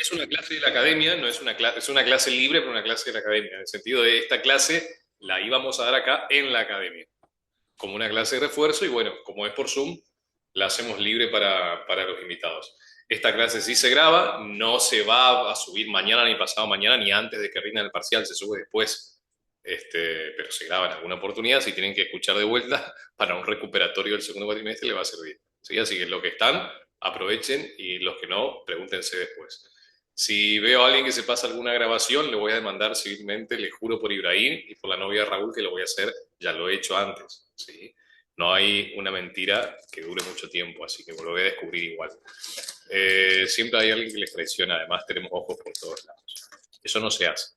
es una clase de la academia, no es una clase, es una clase libre, pero una clase de la academia. En el sentido de esta clase la íbamos a dar acá en la academia, como una clase de refuerzo, y bueno, como es por Zoom, la hacemos libre para los invitados. Esta clase sí se graba, no se va a subir mañana, ni pasado mañana, ni antes de que rindan el parcial, se sube después, pero se graba en alguna oportunidad. Si tienen que escuchar de vuelta para un recuperatorio del segundo cuatrimestre, le va a servir. ¿Sí? Así que los que están, aprovechen, y los que no, pregúntense después. Si veo a alguien que se pasa alguna grabación, le voy a demandar civilmente, le juro por Ibrahim y por la novia de Raúl que lo voy a hacer, ya lo he hecho antes, ¿sí? No hay una mentira que dure mucho tiempo, así que lo voy a descubrir igual. Siempre hay alguien que les traiciona, además tenemos ojos por todos lados. Eso no se hace.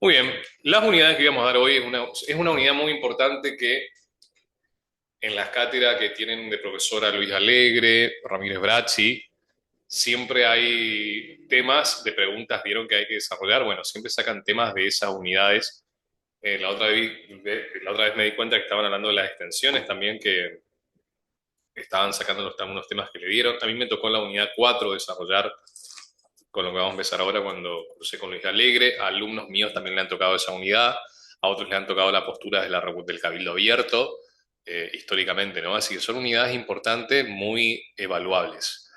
Muy bien, las unidades que vamos a dar hoy es una unidad muy importante que en las cátedras que tienen de profesora Luis Alegre, Ramírez Bracci, siempre hay temas de preguntas, vieron que hay que desarrollar. Bueno, siempre sacan temas de esas unidades. La otra vez me di cuenta que estaban hablando de las extensiones también, que estaban sacando unos temas que le dieron. A mí me tocó en la unidad 4 desarrollar con lo que vamos a empezar ahora cuando crucé con Luis Alegre. A alumnos míos también le han tocado esa unidad, a otros le han tocado la postura del cabildo abierto, históricamente, ¿no? Así que son unidades importantes, muy evaluables.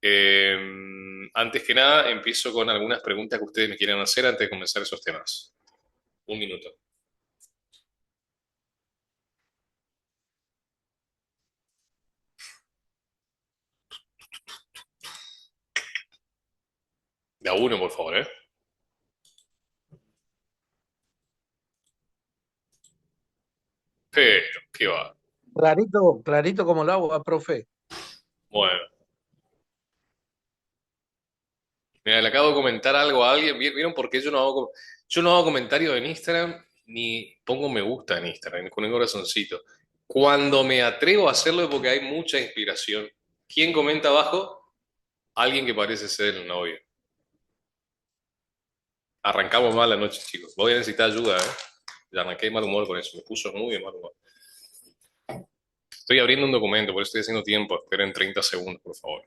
Eh, Antes que nada, empiezo con algunas preguntas que ustedes me quieran hacer antes de comenzar esos temas. Un minuto. De a uno, por favor, ¿eh? Pero, ¿qué va? Clarito, clarito como el agua, profe. Bueno, mira, le acabo de comentar algo a alguien. ¿Vieron por qué yo no hago comentarios en Instagram ni pongo me gusta en Instagram con el corazoncito? Cuando me atrevo a hacerlo es porque hay mucha inspiración. ¿Quién comenta abajo? Alguien que parece ser el novio. Arrancamos mal la noche, chicos. Voy a necesitar ayuda, ¿eh? Ya arranqué de mal humor con eso. Me puso muy de mal humor. Estoy abriendo un documento, por eso estoy haciendo tiempo. Esperen 30 segundos, por favor.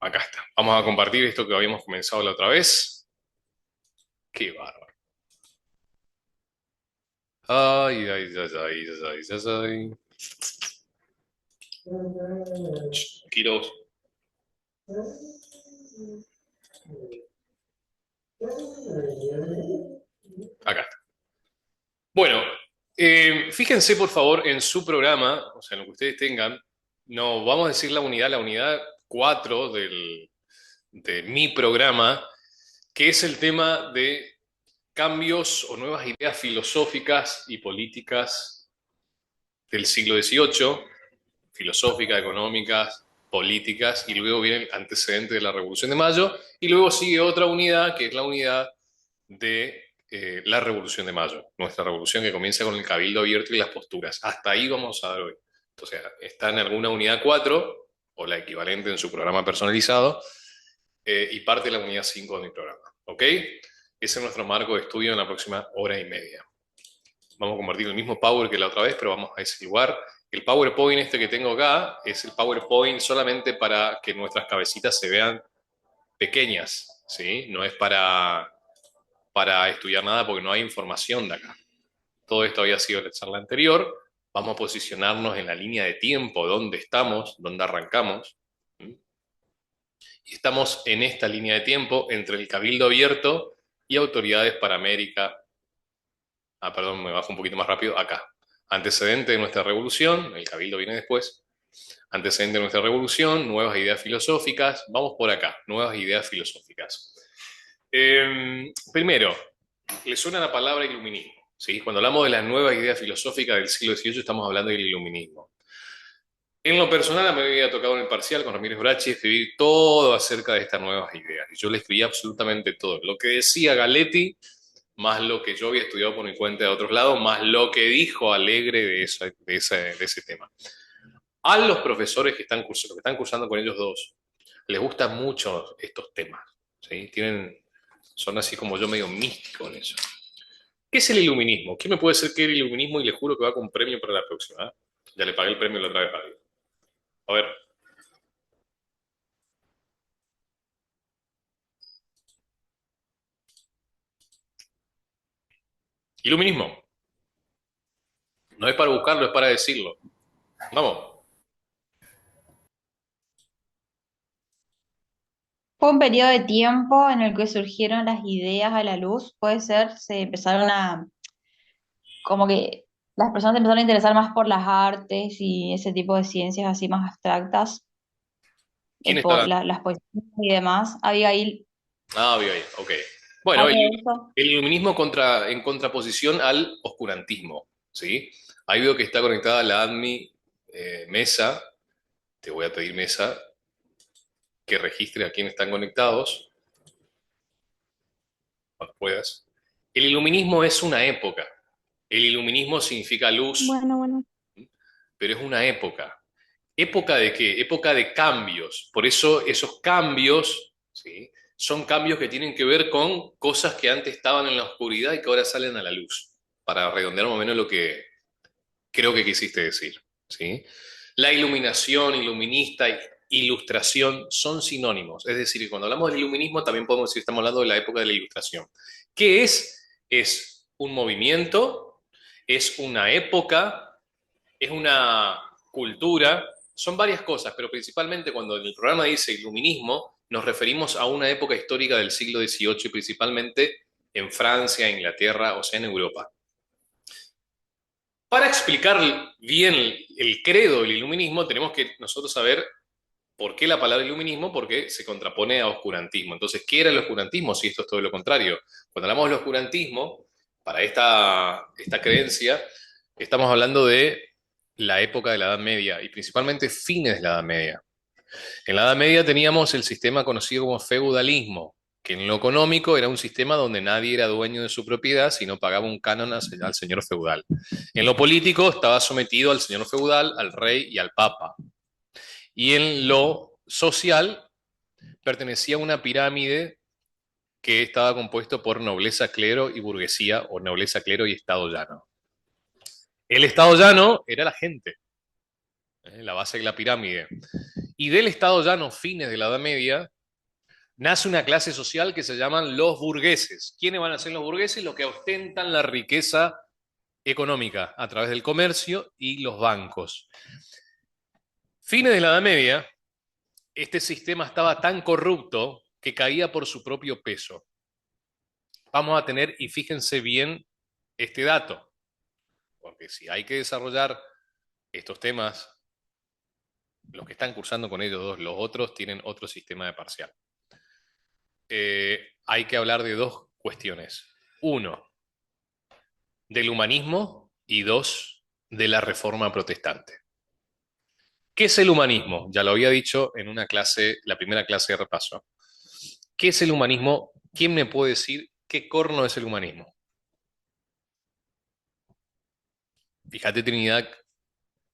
Acá está. Vamos a compartir esto que habíamos comenzado la otra vez. Qué bárbaro. Ay, ay, ay, ay, ay, ay, ay. Quiero. Acá está. Bueno, fíjense por favor en su programa, o sea, en lo que ustedes tengan. No, vamos a decir la unidad 4 de mi programa, que es el tema de cambios o nuevas ideas filosóficas y políticas del siglo XVIII, filosóficas, económicas, políticas, y luego viene el antecedente de la Revolución de Mayo, y luego sigue otra unidad, que es la unidad de la Revolución de Mayo, nuestra revolución que comienza con el cabildo abierto y las posturas. Hasta ahí vamos a dar hoy. Entonces, está en alguna unidad 4 o la equivalente en su programa personalizado, y parte de la unidad 5 de mi programa. ¿Ok? Ese es nuestro marco de estudio en la próxima hora y media. Vamos a compartir el mismo Power que la otra vez, pero vamos a ese lugar. El PowerPoint este que tengo acá es el PowerPoint solamente para que nuestras cabecitas se vean pequeñas, ¿sí? No es para estudiar nada porque no hay información de acá. Todo esto había sido la charla anterior. Vamos a posicionarnos en la línea de tiempo, dónde estamos, dónde arrancamos. ¿Mm? Y estamos en esta línea de tiempo entre el Cabildo Abierto y autoridades para América. Perdón, me bajo un poquito más rápido. Acá. Antecedente de nuestra revolución, el Cabildo viene después. Antecedente de nuestra revolución, nuevas ideas filosóficas. Vamos por acá, nuevas ideas filosóficas. Primero, ¿le suena la palabra iluminismo? ¿Sí? Cuando hablamos de las nuevas ideas filosóficas del siglo XVIII, estamos hablando del iluminismo. En lo personal, a mí me había tocado en el parcial con Ramírez Bracci escribir todo acerca de estas nuevas ideas. Y yo le escribí absolutamente todo. Lo que decía Galetti, más lo que yo había estudiado por mi cuenta de otros lados, más lo que dijo Alegre de ese tema. A los profesores que están cursando con ellos dos, les gustan mucho estos temas. ¿Sí? Son así como yo medio místico en eso. ¿Qué es el iluminismo? ¿Qué me puede decir qué es el iluminismo? Y le juro que va con premio para la próxima. ¿Eh? Ya le pagué el premio la otra vez a alguien. A ver, Iluminismo. No es para buscarlo, es para decirlo. Vamos. Fue un periodo de tiempo en el que surgieron las ideas a la luz, puede ser, se empezaron a, como que las personas se empezaron a interesar más por las artes y ese tipo de ciencias así más abstractas, ¿Quién está hablando? las poesías y demás. Abigail, Ah, vio ahí, ok. Bueno, algo de eso. el iluminismo en contraposición al oscurantismo, ¿sí? Ahí veo que está conectada la ADMI Mesa. Te voy a pedir, Mesa, que registre a quienes están conectados, cuando puedas. El iluminismo es una época. El iluminismo significa luz, Bueno, bueno. pero es una época. ¿Época de qué? Época de cambios. Por eso esos cambios, ¿sí? Son cambios que tienen que ver con cosas que antes estaban en la oscuridad y que ahora salen a la luz, para redondear más o menos lo que creo que quisiste decir, ¿sí? La iluminación, iluminista, ilustración son sinónimos. Es decir, que cuando hablamos del iluminismo también podemos decir que estamos hablando de la época de la ilustración. ¿Qué es? Es un movimiento, es una época, es una cultura, son varias cosas, pero principalmente cuando en el programa dice iluminismo, nos referimos a una época histórica del siglo XVIII y principalmente en Francia, Inglaterra, o sea, en Europa. Para explicar bien el credo del iluminismo, tenemos que nosotros saber por qué la palabra iluminismo, porque se contrapone a oscurantismo. Entonces, ¿qué era el oscurantismo si esto es todo lo contrario? Cuando hablamos del oscurantismo, para esta creencia, estamos hablando de la época de la Edad Media y principalmente fines de la Edad Media. En la Edad Media teníamos el sistema conocido como feudalismo, que en lo económico era un sistema donde nadie era dueño de su propiedad, sino pagaba un canon al señor feudal. En lo político estaba sometido al señor feudal, al rey y al papa. Y en lo social pertenecía a una pirámide que estaba compuesto por nobleza, clero y burguesía, o nobleza, clero y estado llano. El estado llano era la gente, la base de la pirámide. Y del estado llano, fines de la Edad Media, nace una clase social que se llaman los burgueses. ¿Quiénes van a ser los burgueses? Los que ostentan la riqueza económica a través del comercio y los bancos. Fines de la Edad Media, este sistema estaba tan corrupto que caía por su propio peso. Vamos a tener, y fíjense bien este dato, porque si hay que desarrollar estos temas, los que están cursando con ellos dos, los otros tienen otro sistema de parcial. Hay que hablar de dos cuestiones. Uno, del humanismo y dos, de la reforma protestante. ¿Qué es el humanismo? Ya lo había dicho en una clase, la primera clase de repaso. ¿Qué es el humanismo? ¿Quién me puede decir qué corno es el humanismo? Fíjate, Trinidad,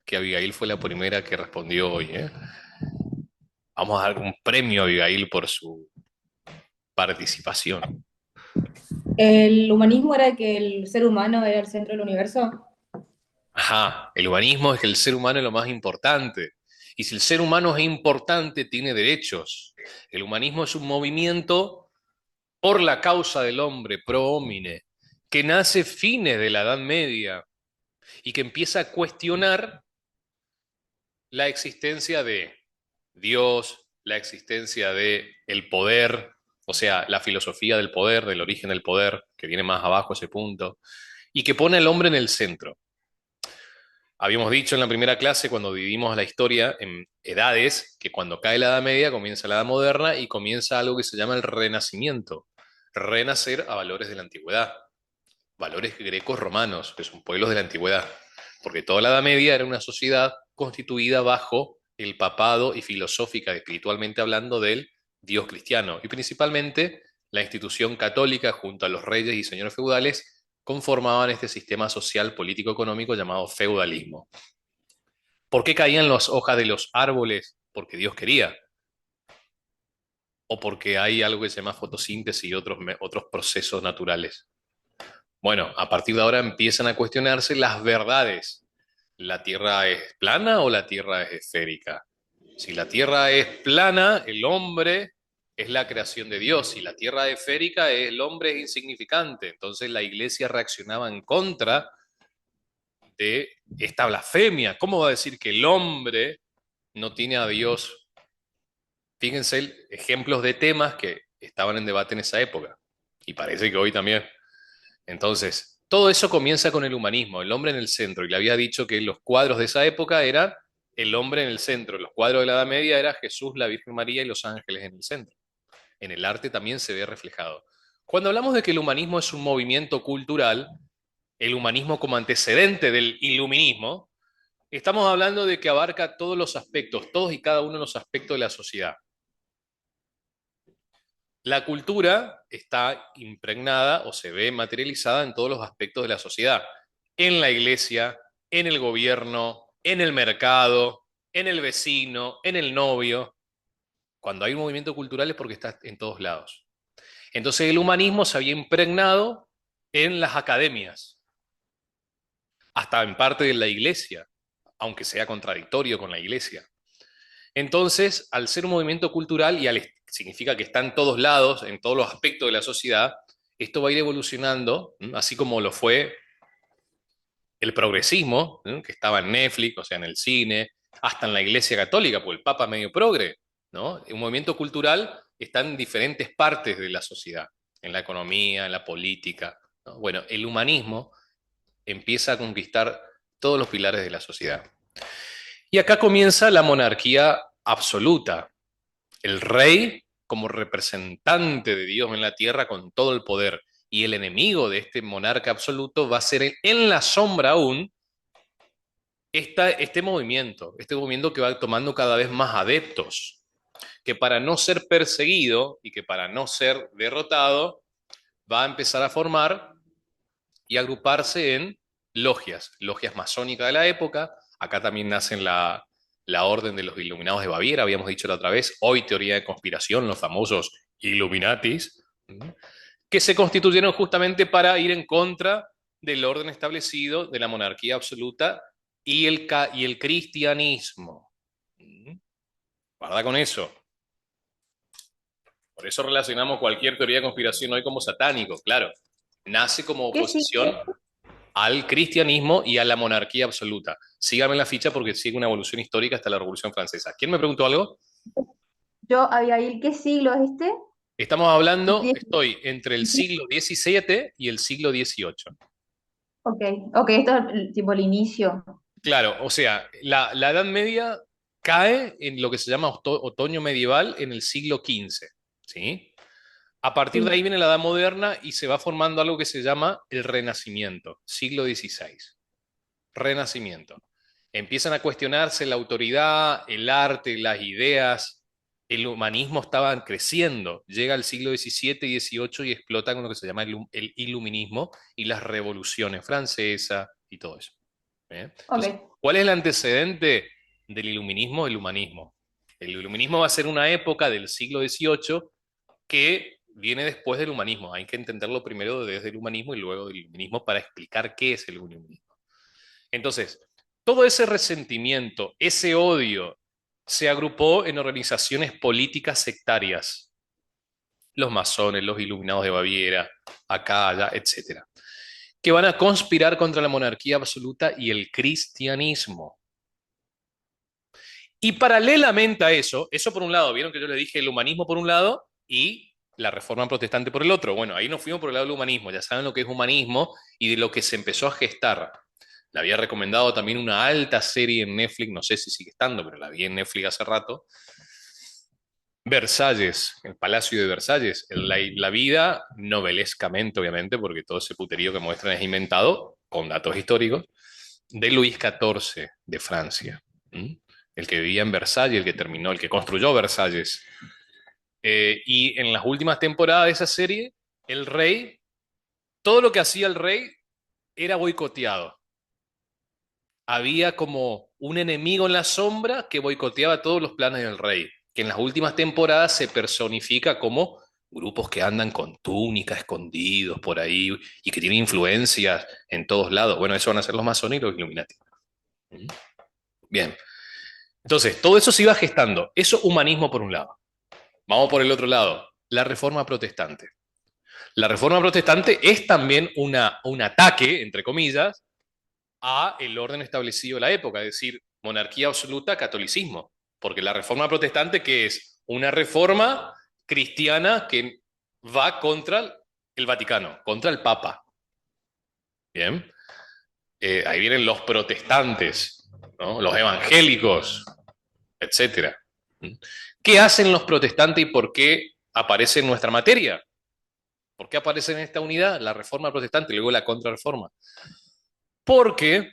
que Abigail fue la primera que respondió hoy, ¿eh? Vamos a dar un premio a Abigail por su participación. ¿El humanismo era que el ser humano era el centro del universo? Ajá, el humanismo es que el ser humano es lo más importante. Y si el ser humano es importante, tiene derechos. El humanismo es un movimiento por la causa del hombre, pro homine, que nace fines de la Edad Media y que empieza a cuestionar la existencia de Dios, la existencia de el poder, o sea, la filosofía del poder, del origen del poder, que viene más abajo ese punto, y que pone al hombre en el centro. Habíamos dicho en la primera clase, cuando dividimos la historia en edades, que cuando cae la Edad Media comienza la Edad Moderna y comienza algo que se llama el Renacimiento. Renacer a valores de la antigüedad, valores grecos romanos, que son pueblos de la antigüedad, porque toda la Edad Media era una sociedad constituida bajo el papado y filosófica, espiritualmente hablando, del Dios cristiano, y principalmente la institución católica junto a los reyes y señores feudales conformaban este sistema social, político, económico llamado feudalismo. ¿Por qué caían las hojas de los árboles? Porque Dios quería, o porque hay algo que se llama fotosíntesis y otros procesos naturales. Bueno, a partir de ahora empiezan a cuestionarse las verdades. ¿La Tierra es plana o la Tierra es esférica? Si la Tierra es plana, el hombre es la creación de Dios y la tierra esférica es el hombre es insignificante. Entonces la iglesia reaccionaba en contra de esta blasfemia. ¿Cómo va a decir que el hombre no tiene a Dios? Fíjense ejemplos de temas que estaban en debate en esa época y parece que hoy también. Entonces, todo eso comienza con el humanismo, el hombre en el centro. Y le había dicho que los cuadros de esa época eran el hombre en el centro. Los cuadros de la Edad Media era Jesús, la Virgen María y los ángeles en el centro. En el arte también se ve reflejado. Cuando hablamos de que el humanismo es un movimiento cultural, el humanismo como antecedente del iluminismo, estamos hablando de que abarca todos los aspectos, todos y cada uno de los aspectos de la sociedad. La cultura está impregnada o se ve materializada en todos los aspectos de la sociedad, en la iglesia, en el gobierno, en el mercado, en el vecino, en el novio. Cuando hay un movimiento cultural es porque está en todos lados. Entonces el humanismo se había impregnado en las academias, hasta en parte de la iglesia, aunque sea contradictorio con la iglesia. Entonces, al ser un movimiento cultural significa que está en todos lados, en todos los aspectos de la sociedad, esto va a ir evolucionando, así como lo fue el progresismo, que estaba en Netflix, o sea, en el cine, hasta en la Iglesia Católica, pues el Papa medio progre, ¿no? Un movimiento cultural está en diferentes partes de la sociedad, en la economía, en la política, ¿no? Bueno, el humanismo empieza a conquistar todos los pilares de la sociedad. Y acá comienza la monarquía absoluta, el rey como representante de Dios en la tierra con todo el poder. Y el enemigo de este monarca absoluto va a ser en la sombra aún este movimiento que va tomando cada vez más adeptos, que para no ser perseguido y que para no ser derrotado, va a empezar a formar y agruparse en logias masónicas de la época. Acá también nacen la Orden de los Iluminados de Baviera, habíamos dicho la otra vez, hoy teoría de conspiración, los famosos Illuminatis, que se constituyeron justamente para ir en contra del orden establecido de la monarquía absoluta y el cristianismo. Guarda con eso. Por eso relacionamos cualquier teoría de conspiración hoy como satánico, claro. Nace como ¿Qué oposición sigue? al cristianismo y a la monarquía absoluta. Síganme en la ficha porque sigue una evolución histórica hasta la Revolución Francesa. ¿Quién me preguntó algo? Yo, Abigail, ¿qué siglo es este? Estamos hablando, Diez- estoy entre el siglo XVII y el siglo XVIII. Ok, ok, esto es tipo el inicio. Claro, o sea, la Edad Media cae en lo que se llama otoño medieval en el siglo XV, ¿sí? A partir de ahí Sí. viene la Edad Moderna y se va formando algo que se llama el Renacimiento, siglo XVI. Renacimiento. Empiezan a cuestionarse la autoridad, el arte, las ideas. El humanismo estaban creciendo. Llega el siglo XVII y XVIII y explota con lo que se llama el iluminismo y las revoluciones francesas y todo eso. ¿Eh? Entonces, Ok, ¿cuál es el antecedente del iluminismo? El humanismo. El iluminismo va a ser una época del siglo XVIII que viene después del humanismo. Hay que entenderlo primero desde el humanismo y luego del iluminismo para explicar qué es el iluminismo. Entonces, todo ese resentimiento, ese odio, se agrupó en organizaciones políticas sectarias. Los masones, los iluminados de Baviera, acá, allá, etcétera, que van a conspirar contra la monarquía absoluta y el cristianismo. Y paralelamente a eso por un lado, vieron que yo les dije el humanismo por un lado y la reforma protestante por el otro. Bueno, ahí nos fuimos por el lado del humanismo, ya saben lo que es humanismo y de lo que se empezó a gestar. Le había recomendado también una alta serie en Netflix, no sé si sigue estando, pero la vi en Netflix hace rato. Versalles, el Palacio de Versalles, la vida novelescamente, obviamente, porque todo ese puterío que muestran es inventado, con datos históricos, de Luis XIV de Francia. El que vivía en Versalles, el que terminó, el que construyó Versalles. Y en las últimas temporadas de esa serie, el rey, todo lo que hacía el rey era boicoteado. Había como un enemigo en la sombra que boicoteaba todos los planes del rey, que en las últimas temporadas se personifica como grupos que andan con túnica, escondidos por ahí y que tienen influencias en todos lados. Bueno, eso van a ser los masones y los Illuminati. Bien. Entonces, todo eso se iba gestando. Eso humanismo por un lado. Vamos por el otro lado, la Reforma Protestante. La Reforma Protestante es también un ataque, entre comillas, a el orden establecido de la época, es decir, monarquía absoluta, catolicismo. Porque la Reforma Protestante, ¿qué es? Una reforma cristiana que va contra el Vaticano, contra el Papa. Bien. Ahí vienen los protestantes, ¿no? Los evangélicos, etcétera. ¿Qué hacen los protestantes y por qué aparece en nuestra materia? ¿Por qué aparece en esta unidad la Reforma Protestante y luego la Contrarreforma? Porque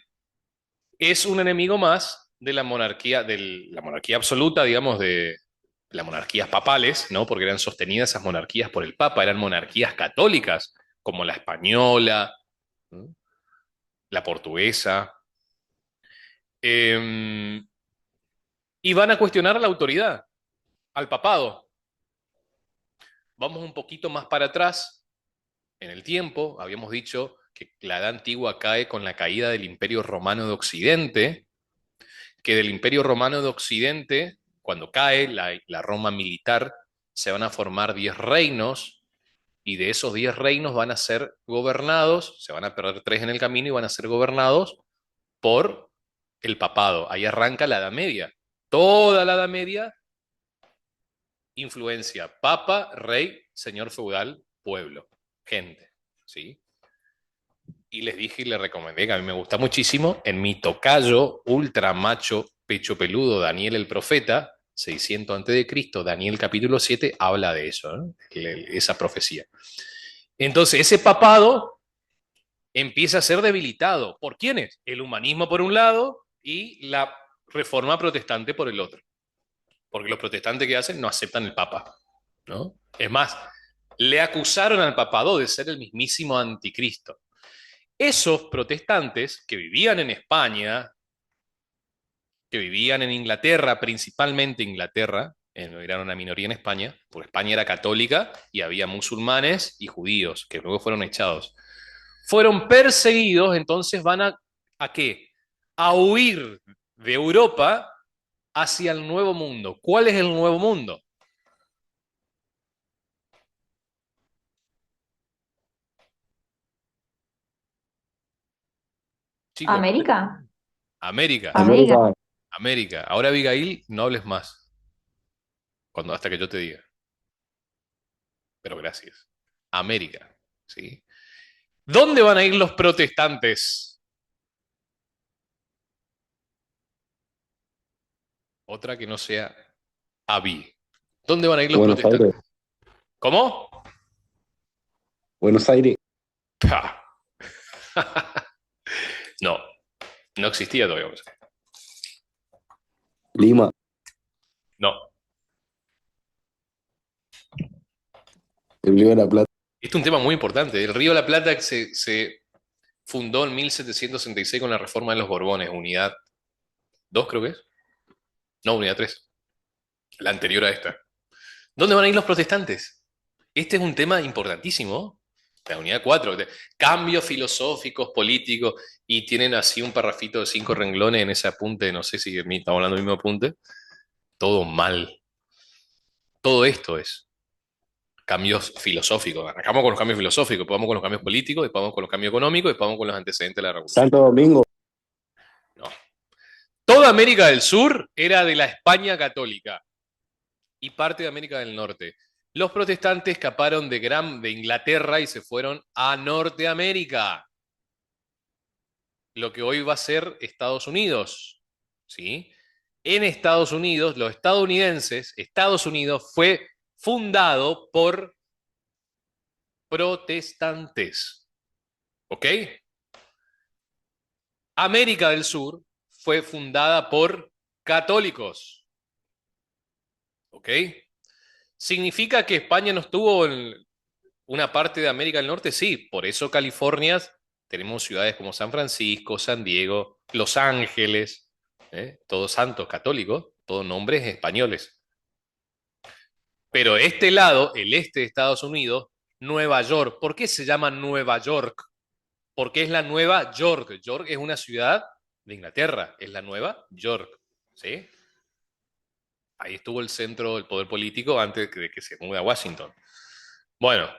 es un enemigo más de la monarquía absoluta, digamos, de las monarquías papales, ¿no? Porque eran sostenidas esas monarquías por el Papa, eran monarquías católicas, como la española, ¿no? La portuguesa, y van a cuestionar a la autoridad, al papado. Vamos un poquito más para atrás en el tiempo, habíamos dicho que la Edad Antigua cae con la caída del Imperio Romano de Occidente, que del Imperio Romano de Occidente, cuando cae la Roma militar, se van a formar 10 reinos, y de esos 10 reinos van a ser gobernados, se van a perder 3 en el camino y van a ser gobernados por el papado. Ahí arranca la Edad Media. Toda la Edad Media, influencia, papa, rey, señor feudal, pueblo, gente, ¿sí? Y les dije y les recomendé que a mí me gusta muchísimo, en mi tocayo, ultra macho, pecho peludo, Daniel el profeta, 600 a.C., Daniel capítulo 7, habla de eso, ¿no? Esa profecía. Entonces, ese papado empieza a ser debilitado. ¿Por quiénes? El humanismo por un lado y la reforma protestante por el otro. Porque los protestantes que hacen no aceptan el papa, ¿no? Es más, le acusaron al papado de ser el mismísimo anticristo. Esos protestantes que vivían en España, que vivían en Inglaterra, principalmente Inglaterra, eran una minoría en España, porque España era católica y había musulmanes y judíos, que luego fueron echados. Fueron perseguidos, entonces van ¿a qué? A huir de Europa hacia el Nuevo Mundo. ¿Cuál es el Nuevo Mundo? Chicos, ¿América? América, América. América. América. Ahora, Abigail, no hables más hasta que yo te diga. Pero gracias. América, ¿sí? ¿Dónde van a ir los protestantes? Otra que no sea Abi. ¿Dónde van a ir los Buenos protestantes? Aires. ¿Cómo? Buenos Aires. Pa. No, no existía todavía. Lima. No. El Río de la Plata. Este es un tema muy importante. El Río de la Plata se fundó en 1766 con la reforma de los Borbones, unidad 2 creo que es. No, unidad 3. La anterior a esta. ¿Dónde van a ir los protestantes? Este es un tema importantísimo. La unidad 4. Cambios filosóficos, políticos, y tienen así un parrafito de 5 renglones en ese apunte, no sé si estamos hablando del mismo apunte. Todo mal. Todo esto es cambios filosóficos. Arrancamos con los cambios filosóficos, después vamos con los cambios políticos, después vamos con los cambios económicos, después vamos con los antecedentes de la revolución. Santo Domingo. No. Toda América del Sur era de la España católica y parte de América del Norte. Los protestantes escaparon de Inglaterra y se fueron a Norteamérica, lo que hoy va a ser Estados Unidos, ¿sí? En Estados Unidos, los estadounidenses, Estados Unidos fue fundado por protestantes, ¿ok? América del Sur fue fundada por católicos, ¿ok? ¿Significa que España no estuvo en una parte de América del Norte? Sí, por eso California tenemos ciudades como San Francisco, San Diego, Los Ángeles, todos santos católicos, todos nombres españoles. Pero este lado, el este de Estados Unidos, Nueva York, ¿por qué se llama Nueva York? Porque es la Nueva York. York es una ciudad de Inglaterra, es la Nueva York, ¿sí? Ahí estuvo el centro del poder político antes de que se mude a Washington. Bueno,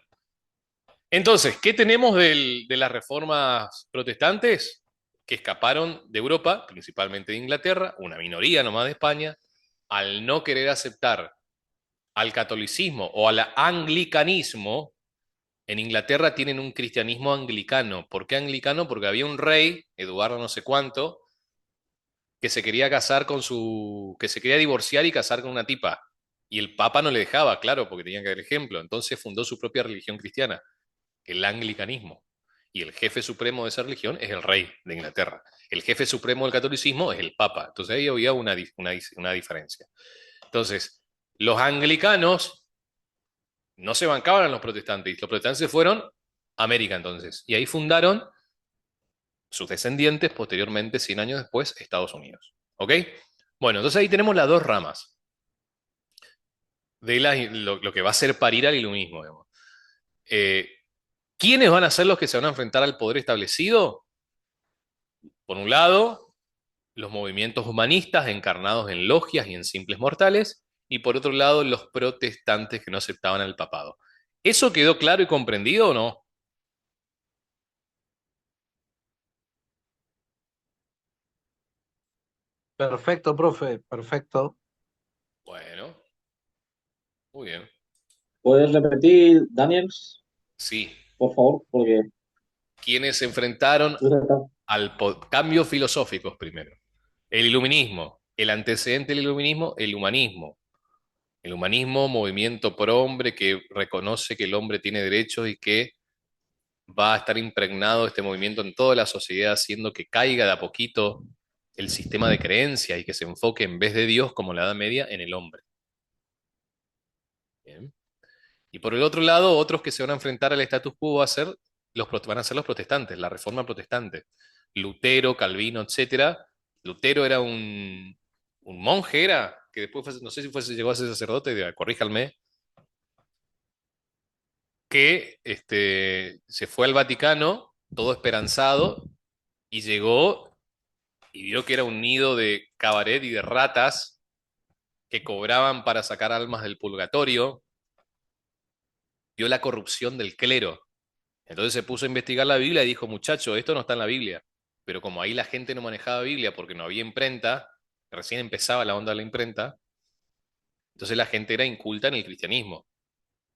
entonces, ¿qué tenemos de las reformas protestantes? Que escaparon de Europa, principalmente de Inglaterra, una minoría nomás de España, al no querer aceptar al catolicismo o al anglicanismo. En Inglaterra tienen un cristianismo anglicano. ¿Por qué anglicano? Porque había un rey, Eduardo no sé cuánto, que se quería casar que se quería divorciar y casar con una tipa. Y el papa no le dejaba, claro, porque tenía que dar ejemplo. Entonces fundó su propia religión cristiana, el anglicanismo. Y el jefe supremo de esa religión es el rey de Inglaterra. El jefe supremo del catolicismo es el papa. Entonces ahí había una diferencia. Entonces, los anglicanos no se bancaban a los protestantes. Y los protestantes se fueron a América entonces. Y ahí fundaron sus descendientes, posteriormente, 100 años después, Estados Unidos. ¿Ok? Bueno, entonces ahí tenemos las dos ramas de lo que va a ser parir al iluminismo. Digamos. Eh, ¿Quiénes van a ser los que se van a enfrentar al poder establecido? Por un lado, los movimientos humanistas encarnados en logias y en simples mortales, y por otro lado, los protestantes que no aceptaban al papado. ¿Eso quedó claro y comprendido o no? Perfecto, profe, perfecto. Bueno, muy bien. ¿Puedes repetir, Daniel, Sí, por favor? Porque ¿quiénes se enfrentaron tú estás... al cambios filosóficos primero? El iluminismo, el antecedente del iluminismo, el humanismo. El humanismo, movimiento pro hombre que reconoce que el hombre tiene derechos y que va a estar impregnado este movimiento en toda la sociedad, haciendo que caiga de a poquito el sistema de creencias y que se enfoque en vez de Dios, como en la Edad Media, en el hombre. Bien. Y por el otro lado, otros que se van a enfrentar al status quo van a ser los protestantes, la reforma protestante. Lutero, Calvino, etcétera. Lutero era un monje, que después no sé si llegó a ser sacerdote, corríjanme, que se fue al Vaticano, todo esperanzado, y llegó y vio que era un nido de cabaret y de ratas que cobraban para sacar almas del purgatorio, vio la corrupción del clero. Entonces se puso a investigar la Biblia y dijo, muchacho, esto no está en la Biblia. Pero como ahí la gente no manejaba Biblia porque no había imprenta, recién empezaba la onda de la imprenta, entonces la gente era inculta en el cristianismo.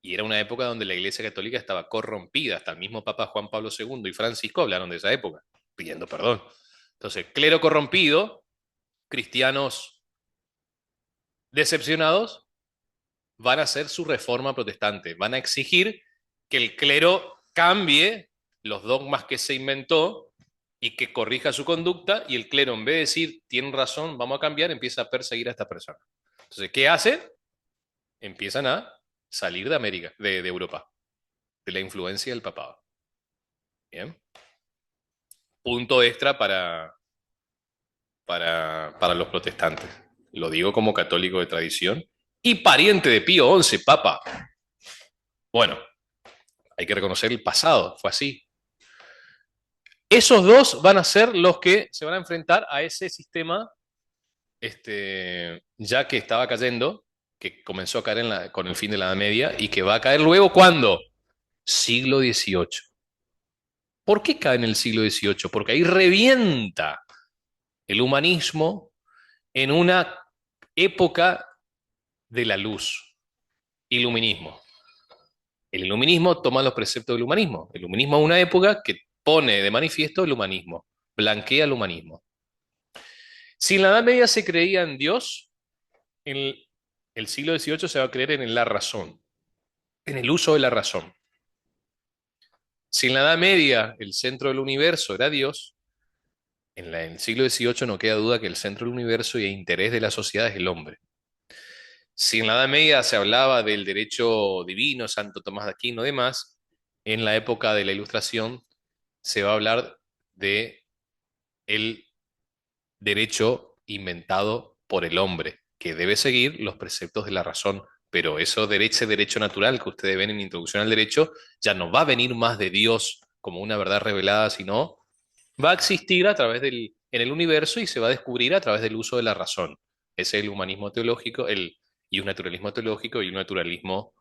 Y era una época donde la Iglesia Católica estaba corrompida. Hasta el mismo Papa Juan Pablo II y Francisco hablaron de esa época, pidiendo perdón. Entonces, clero corrompido, cristianos decepcionados, van a hacer su reforma protestante. Van a exigir que el clero cambie los dogmas que se inventó y que corrija su conducta, y el clero, en vez de decir, tienen razón, vamos a cambiar, empieza a perseguir a esta persona. Entonces, ¿qué hacen? Empiezan a salir de América, de Europa, de la influencia del papado. Bien. Punto extra para los protestantes. Lo digo como católico de tradición y pariente de Pío XI, papa. Bueno, hay que reconocer el pasado, fue así. Esos dos van a ser los que se van a enfrentar a ese sistema, ya que estaba cayendo, que comenzó a caer con el fin de la Edad Media y que va a caer luego, ¿cuándo? Siglo XVIII. ¿Por qué cae en el siglo XVIII? Porque ahí revienta el humanismo en una época de la luz, iluminismo. El iluminismo toma los preceptos del humanismo. El humanismo es una época que pone de manifiesto el humanismo, blanquea el humanismo. Si en la Edad Media se creía en Dios, en el siglo XVIII se va a creer en la razón, en el uso de la razón. Si en la Edad Media el centro del universo era Dios, en el siglo XVIII no queda duda que el centro del universo y el interés de la sociedad es el hombre. Si en la Edad Media se hablaba del derecho divino, Santo Tomás de Aquino y demás, en la época de la Ilustración se va a hablar de el derecho inventado por el hombre, que debe seguir los preceptos de la razón. Pero ese derecho natural que ustedes ven en Introducción al Derecho ya no va a venir más de Dios como una verdad revelada, sino va a existir en el universo y se va a descubrir a través del uso de la razón. Es el humanismo teológico, y un naturalismo teológico y un naturalismo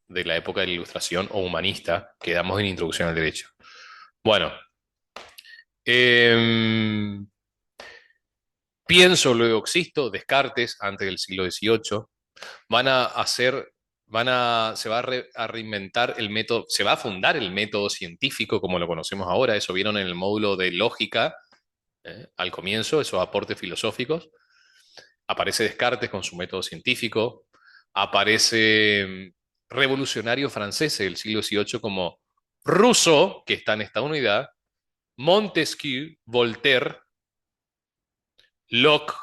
de la época de la Ilustración o humanista que damos en Introducción al Derecho. Bueno, em, pienso, luego existo, Descartes, antes del siglo XVIII, van a hacer, se va a reinventar el método, se va a fundar el método científico como lo conocemos ahora, eso vieron en el módulo de lógica, al comienzo, esos aportes filosóficos. Aparece Descartes con su método científico, aparece revolucionarios franceses del siglo XVIII como Rousseau, que está en esta unidad, Montesquieu, Voltaire, Locke,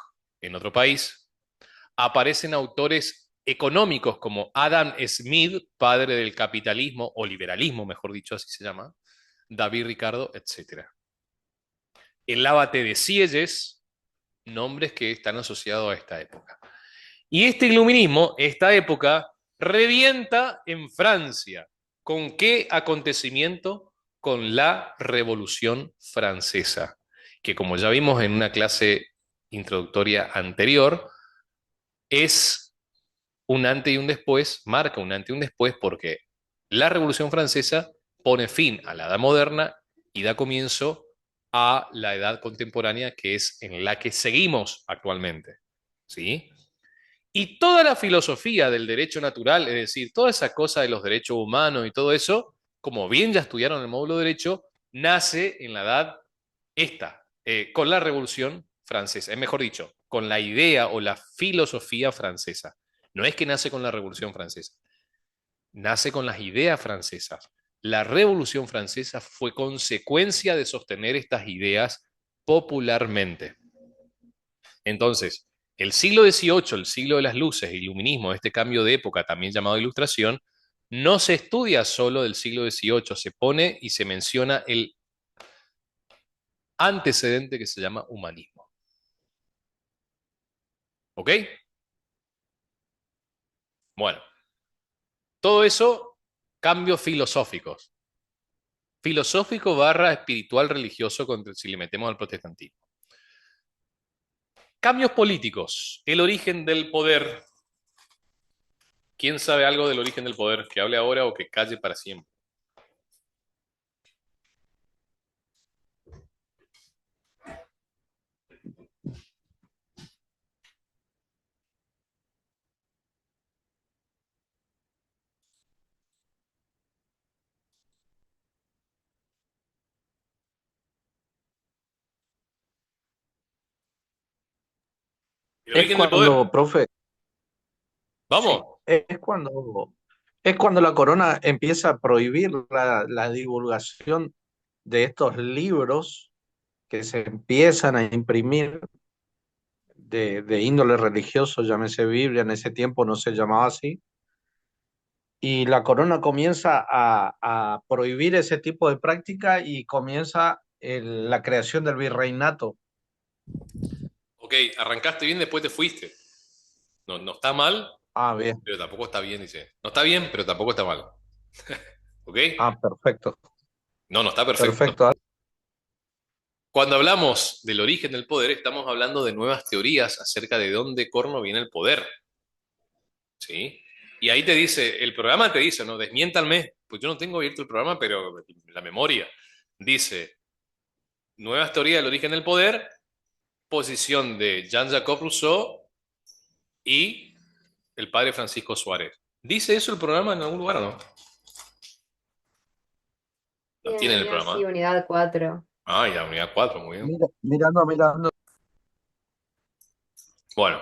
en otro país. Aparecen autores económicos como Adam Smith, padre del capitalismo, o liberalismo, mejor dicho, así se llama, David Ricardo, etc. El Abate de Sieyes, nombres que están asociados a esta época. Y este iluminismo, esta época, revienta en Francia. ¿Con qué acontecimiento? Con la Revolución Francesa, que como ya vimos en una clase introductoria anterior, es un antes y un después, marca un antes y un después porque la Revolución Francesa pone fin a la Edad Moderna y da comienzo a la Edad Contemporánea, que es en la que seguimos actualmente. ¿Sí? Y toda la filosofía del derecho natural, es decir, toda esa cosa de los derechos humanos y todo eso, como bien ya estudiaron en el módulo de derecho, nace en la edad con la Revolución Francesa, es mejor dicho, con la idea o la filosofía francesa. No es que nace con la Revolución Francesa, nace con las ideas francesas. La Revolución Francesa fue consecuencia de sostener estas ideas popularmente. Entonces, el siglo XVIII, el siglo de las luces, el iluminismo, este cambio de época, también llamado ilustración, no se estudia solo del siglo XVIII, se pone y se menciona el antecedente que se llama humanismo. ¿Ok? Bueno, todo eso, cambios filosóficos. Filosófico barra espiritual religioso si le metemos al protestantismo. Cambios políticos. El origen del poder. ¿Quién sabe algo del origen del poder? Que hable ahora o que calle para siempre. El Es origen del poder. cuando, profe, Vamos. sí, es cuando la corona empieza a prohibir la divulgación de estos libros que se empiezan a imprimir de índole religioso, llámese Biblia, en ese tiempo no se llamaba así, y la corona comienza a prohibir ese tipo de práctica y comienza la creación del virreinato. Ok, arrancaste bien, después te fuiste. No, no está mal, Ah, bien. pero tampoco está bien, dice. No está bien, pero tampoco está mal. ¿Ok? Ah, perfecto. No, no está perfecto. Perfecto. Cuando hablamos del origen del poder, estamos hablando de nuevas teorías acerca de dónde corno viene el poder. ¿Sí? Y ahí te dice, el programa te dice, ¿no? Desmiéntanme, pues yo no tengo abierto el programa, pero la memoria. Dice, nuevas teorías del origen del poder, posición de Jean-Jacques Rousseau y el padre Francisco Suárez. ¿Dice eso el programa en algún lugar o no? Lo tiene en el Unidad, programa. sí, unidad 4. Ah, ya, unidad 4, muy bien. Mirando. Bueno,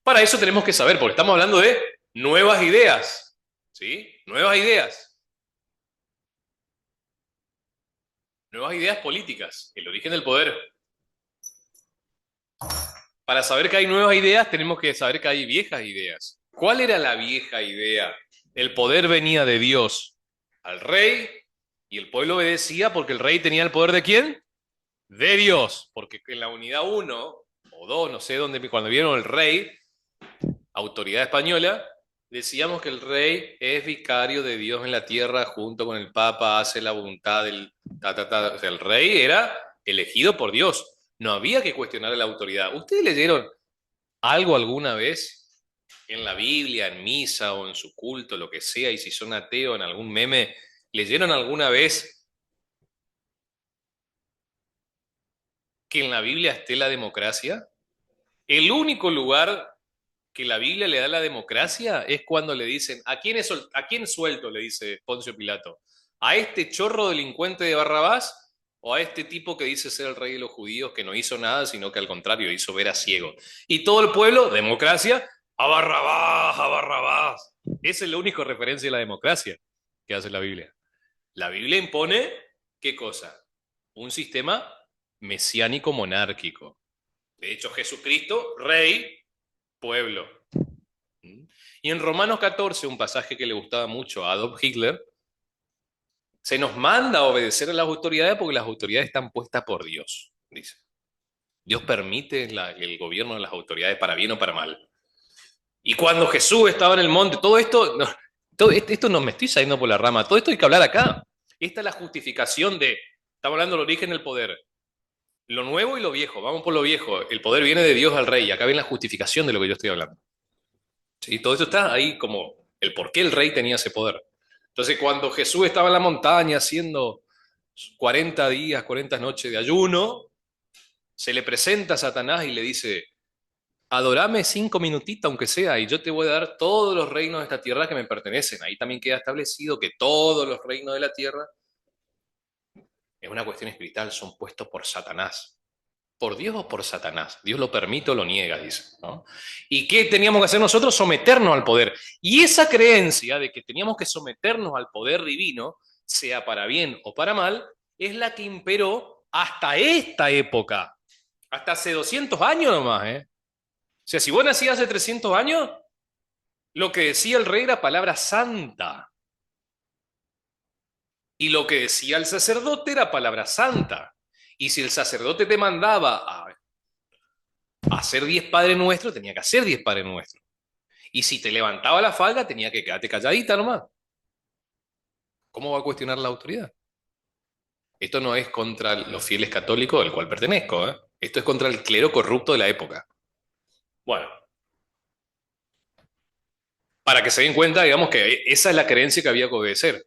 para eso tenemos que saber, porque estamos hablando de nuevas ideas. ¿Sí? Nuevas ideas. Nuevas ideas políticas. El origen del poder. Para saber que hay nuevas ideas, tenemos que saber que hay viejas ideas. ¿Cuál era la vieja idea? El poder venía de Dios al rey y el pueblo obedecía porque el rey tenía el poder ¿de quién? De Dios. Porque en la unidad 1 o 2, no sé dónde, cuando vieron el rey, autoridad española, decíamos que el rey es vicario de Dios en la tierra junto con el papa, hace la voluntad del... O sea, el rey era elegido por Dios. No había que cuestionar la autoridad. Ustedes leyeron algo alguna vez en la Biblia, en misa o en su culto, lo que sea, y si son ateos, en algún meme, leyeron alguna vez que en la Biblia esté la democracia? El único lugar que la Biblia le da la democracia es cuando le dicen, ¿a quién suelto? Le dice Poncio Pilato. ¿A este chorro delincuente de Barrabás o a este tipo que dice ser el rey de los judíos que no hizo nada, sino que al contrario hizo ver a ciego? Y todo el pueblo, democracia, a Barrabás, a Barrabás. Esa es la única referencia de la democracia que hace la Biblia. La Biblia impone, ¿qué cosa? Un sistema mesiánico monárquico. De hecho, Jesucristo, rey, pueblo. Y en Romanos 14, un pasaje que le gustaba mucho a Adolf Hitler, se nos manda a obedecer a las autoridades porque las autoridades están puestas por Dios, dice. Dios permite el gobierno de las autoridades para bien o para mal. Y cuando Jesús estaba en el monte, todo esto, no, esto no me estoy saliendo por la rama, todo esto hay que hablar acá. Esta es la justificación estamos hablando del origen del poder. Lo nuevo y lo viejo, vamos por lo viejo. El poder viene de Dios al rey, acá viene la justificación de lo que yo estoy hablando. ¿Sí? Todo esto está ahí como el por qué el rey tenía ese poder. Entonces, cuando Jesús estaba en la montaña haciendo 40 días, 40 noches de ayuno, se le presenta a Satanás y le dice, adorame 5 minutitos aunque sea, y yo te voy a dar todos los reinos de esta tierra que me pertenecen. Ahí también queda establecido que todos los reinos de la tierra, es una cuestión espiritual, son puestos por Satanás. ¿Por Dios o por Satanás? Dios lo permite o lo niega, dice, ¿no? ¿Y qué teníamos que hacer nosotros? Someternos al poder. Y esa creencia de que teníamos que someternos al poder divino, sea para bien o para mal, es la que imperó hasta esta época. Hasta hace 200 años nomás, ¿eh? O sea, si vos nacías hace 300 años, lo que decía el rey era palabra santa. Y lo que decía el sacerdote era palabra santa. Y si el sacerdote te mandaba a hacer 10 Padres Nuestros, tenía que hacer 10 Padres Nuestros. Y si te levantaba la falda, tenía que quedarte calladita nomás. ¿Cómo va a cuestionar la autoridad? Esto no es contra los fieles católicos del cual pertenezco, ¿eh? Esto es contra el clero corrupto de la época. Bueno, para que se den cuenta, digamos que esa es la creencia que había que obedecer.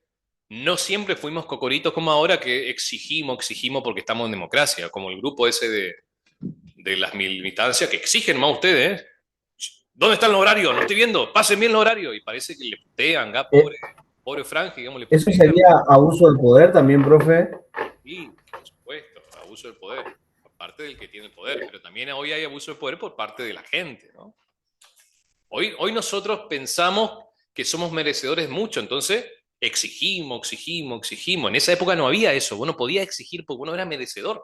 No siempre fuimos cocoritos como ahora que exigimos porque estamos en democracia, como el grupo ese de las militancias que exigen más ustedes, ¿eh? ¿Dónde está el horario? No estoy viendo, pasen bien el horario. Y parece que le putean, pobre Frank, digamos, le ¿Eso putean. sería abuso del poder también, profe? Sí, por supuesto, abuso del poder, por parte del que tiene el poder, pero también hoy hay abuso del poder por parte de la gente, ¿no? Hoy nosotros pensamos que somos merecedores mucho, entonces exigimos. En esa época no había eso, uno podía exigir porque uno era merecedor.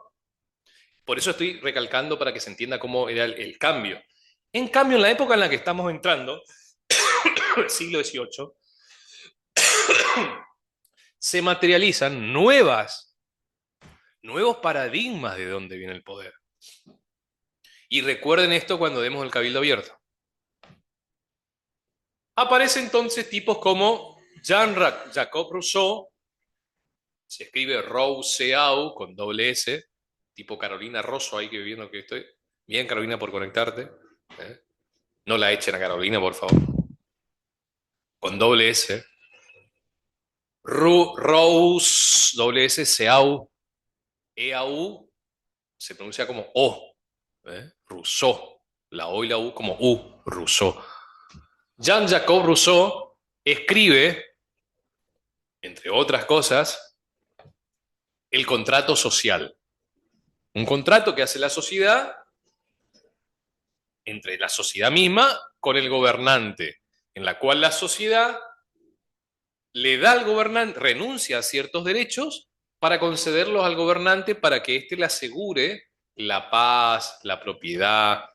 Por eso estoy recalcando para que se entienda cómo era el cambio. En cambio, en la época en la que estamos entrando, el siglo XVIII, se materializan nuevos paradigmas de dónde viene el poder. Y recuerden esto cuando demos el cabildo abierto. Aparecen entonces tipos como Jean-Jacques Rousseau, se escribe Rousseau con doble S, tipo Carolina Rosso, ahí que viendo que estoy. Bien, Carolina, por conectarte. No la echen a Carolina, por favor. Con doble S. Rose, doble S, Seau, E-A-U, se pronuncia como O. Rousseau. La O y la U como U, Rousseau. Jean-Jacques Rousseau escribe, entre otras cosas, el contrato social. Un contrato que hace la sociedad entre la sociedad misma con el gobernante, en la cual la sociedad le da al gobernante, renuncia a ciertos derechos para concederlos al gobernante para que éste le asegure la paz, la propiedad,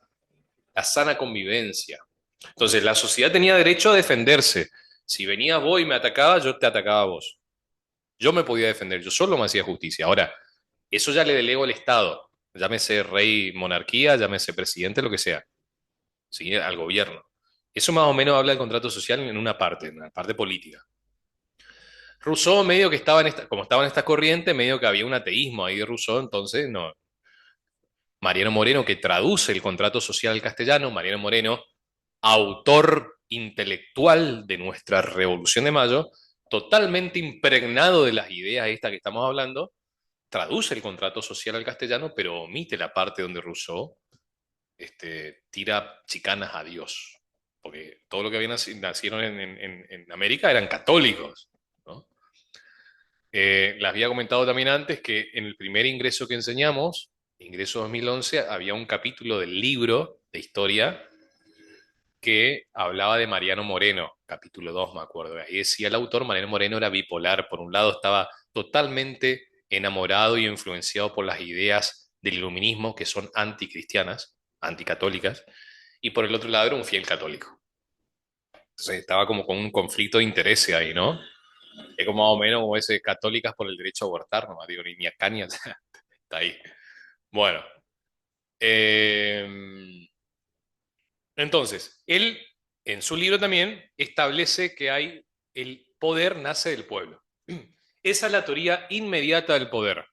la sana convivencia. Entonces, la sociedad tenía derecho a defenderse. Si venías vos y me atacabas, yo te atacaba a vos. Yo me podía defender, yo solo me hacía justicia. Ahora, eso ya le delego al Estado, llámese rey, monarquía, llámese presidente, lo que sea, ¿sí? Al gobierno. Eso más o menos habla del contrato social en una parte política. Rousseau medio que como estaba en esta corriente, medio que había un ateísmo ahí de Rousseau, entonces no. Mariano Moreno, que traduce el contrato social al castellano, Mariano Moreno, autor intelectual de nuestra Revolución de Mayo, totalmente impregnado de las ideas estas que estamos hablando, traduce el contrato social al castellano, pero omite la parte donde Rousseau tira chicanas a Dios, porque todo lo que habían nacieron en América eran católicos, ¿no? Les había comentado también antes que en el primer ingreso que enseñamos, ingreso 2011, había un capítulo del libro de historia que hablaba de Mariano Moreno, capítulo 2 me acuerdo. Ahí decía el autor, Mariano Moreno era bipolar. Por un lado estaba totalmente enamorado y influenciado por las ideas del iluminismo, que son anticristianas, anticatólicas, y por el otro lado era un fiel católico. Entonces estaba como con un conflicto de intereses ahí, ¿no? Es como más o menos como ese católicas por el derecho a abortar, no digo ni acá ni allá. Está ahí. Bueno. Entonces, él en su libro también establece que hay el poder nace del pueblo. Esa es la teoría inmediata del poder.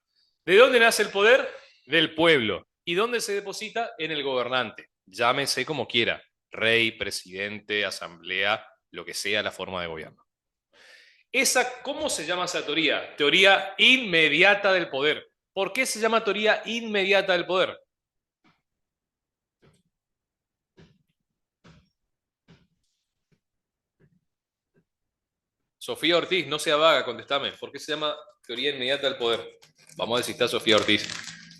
¿De dónde nace el poder? Del pueblo. ¿Y dónde se deposita? En el gobernante. Llámese como quiera, rey, presidente, asamblea, lo que sea la forma de gobierno. ¿Cómo se llama esa teoría? Teoría inmediata del poder. ¿Por qué se llama teoría inmediata del poder? Sofía Ortiz, no sea vaga, contestame. ¿Por qué se llama teoría inmediata del poder? Vamos a ver si está Sofía Ortiz.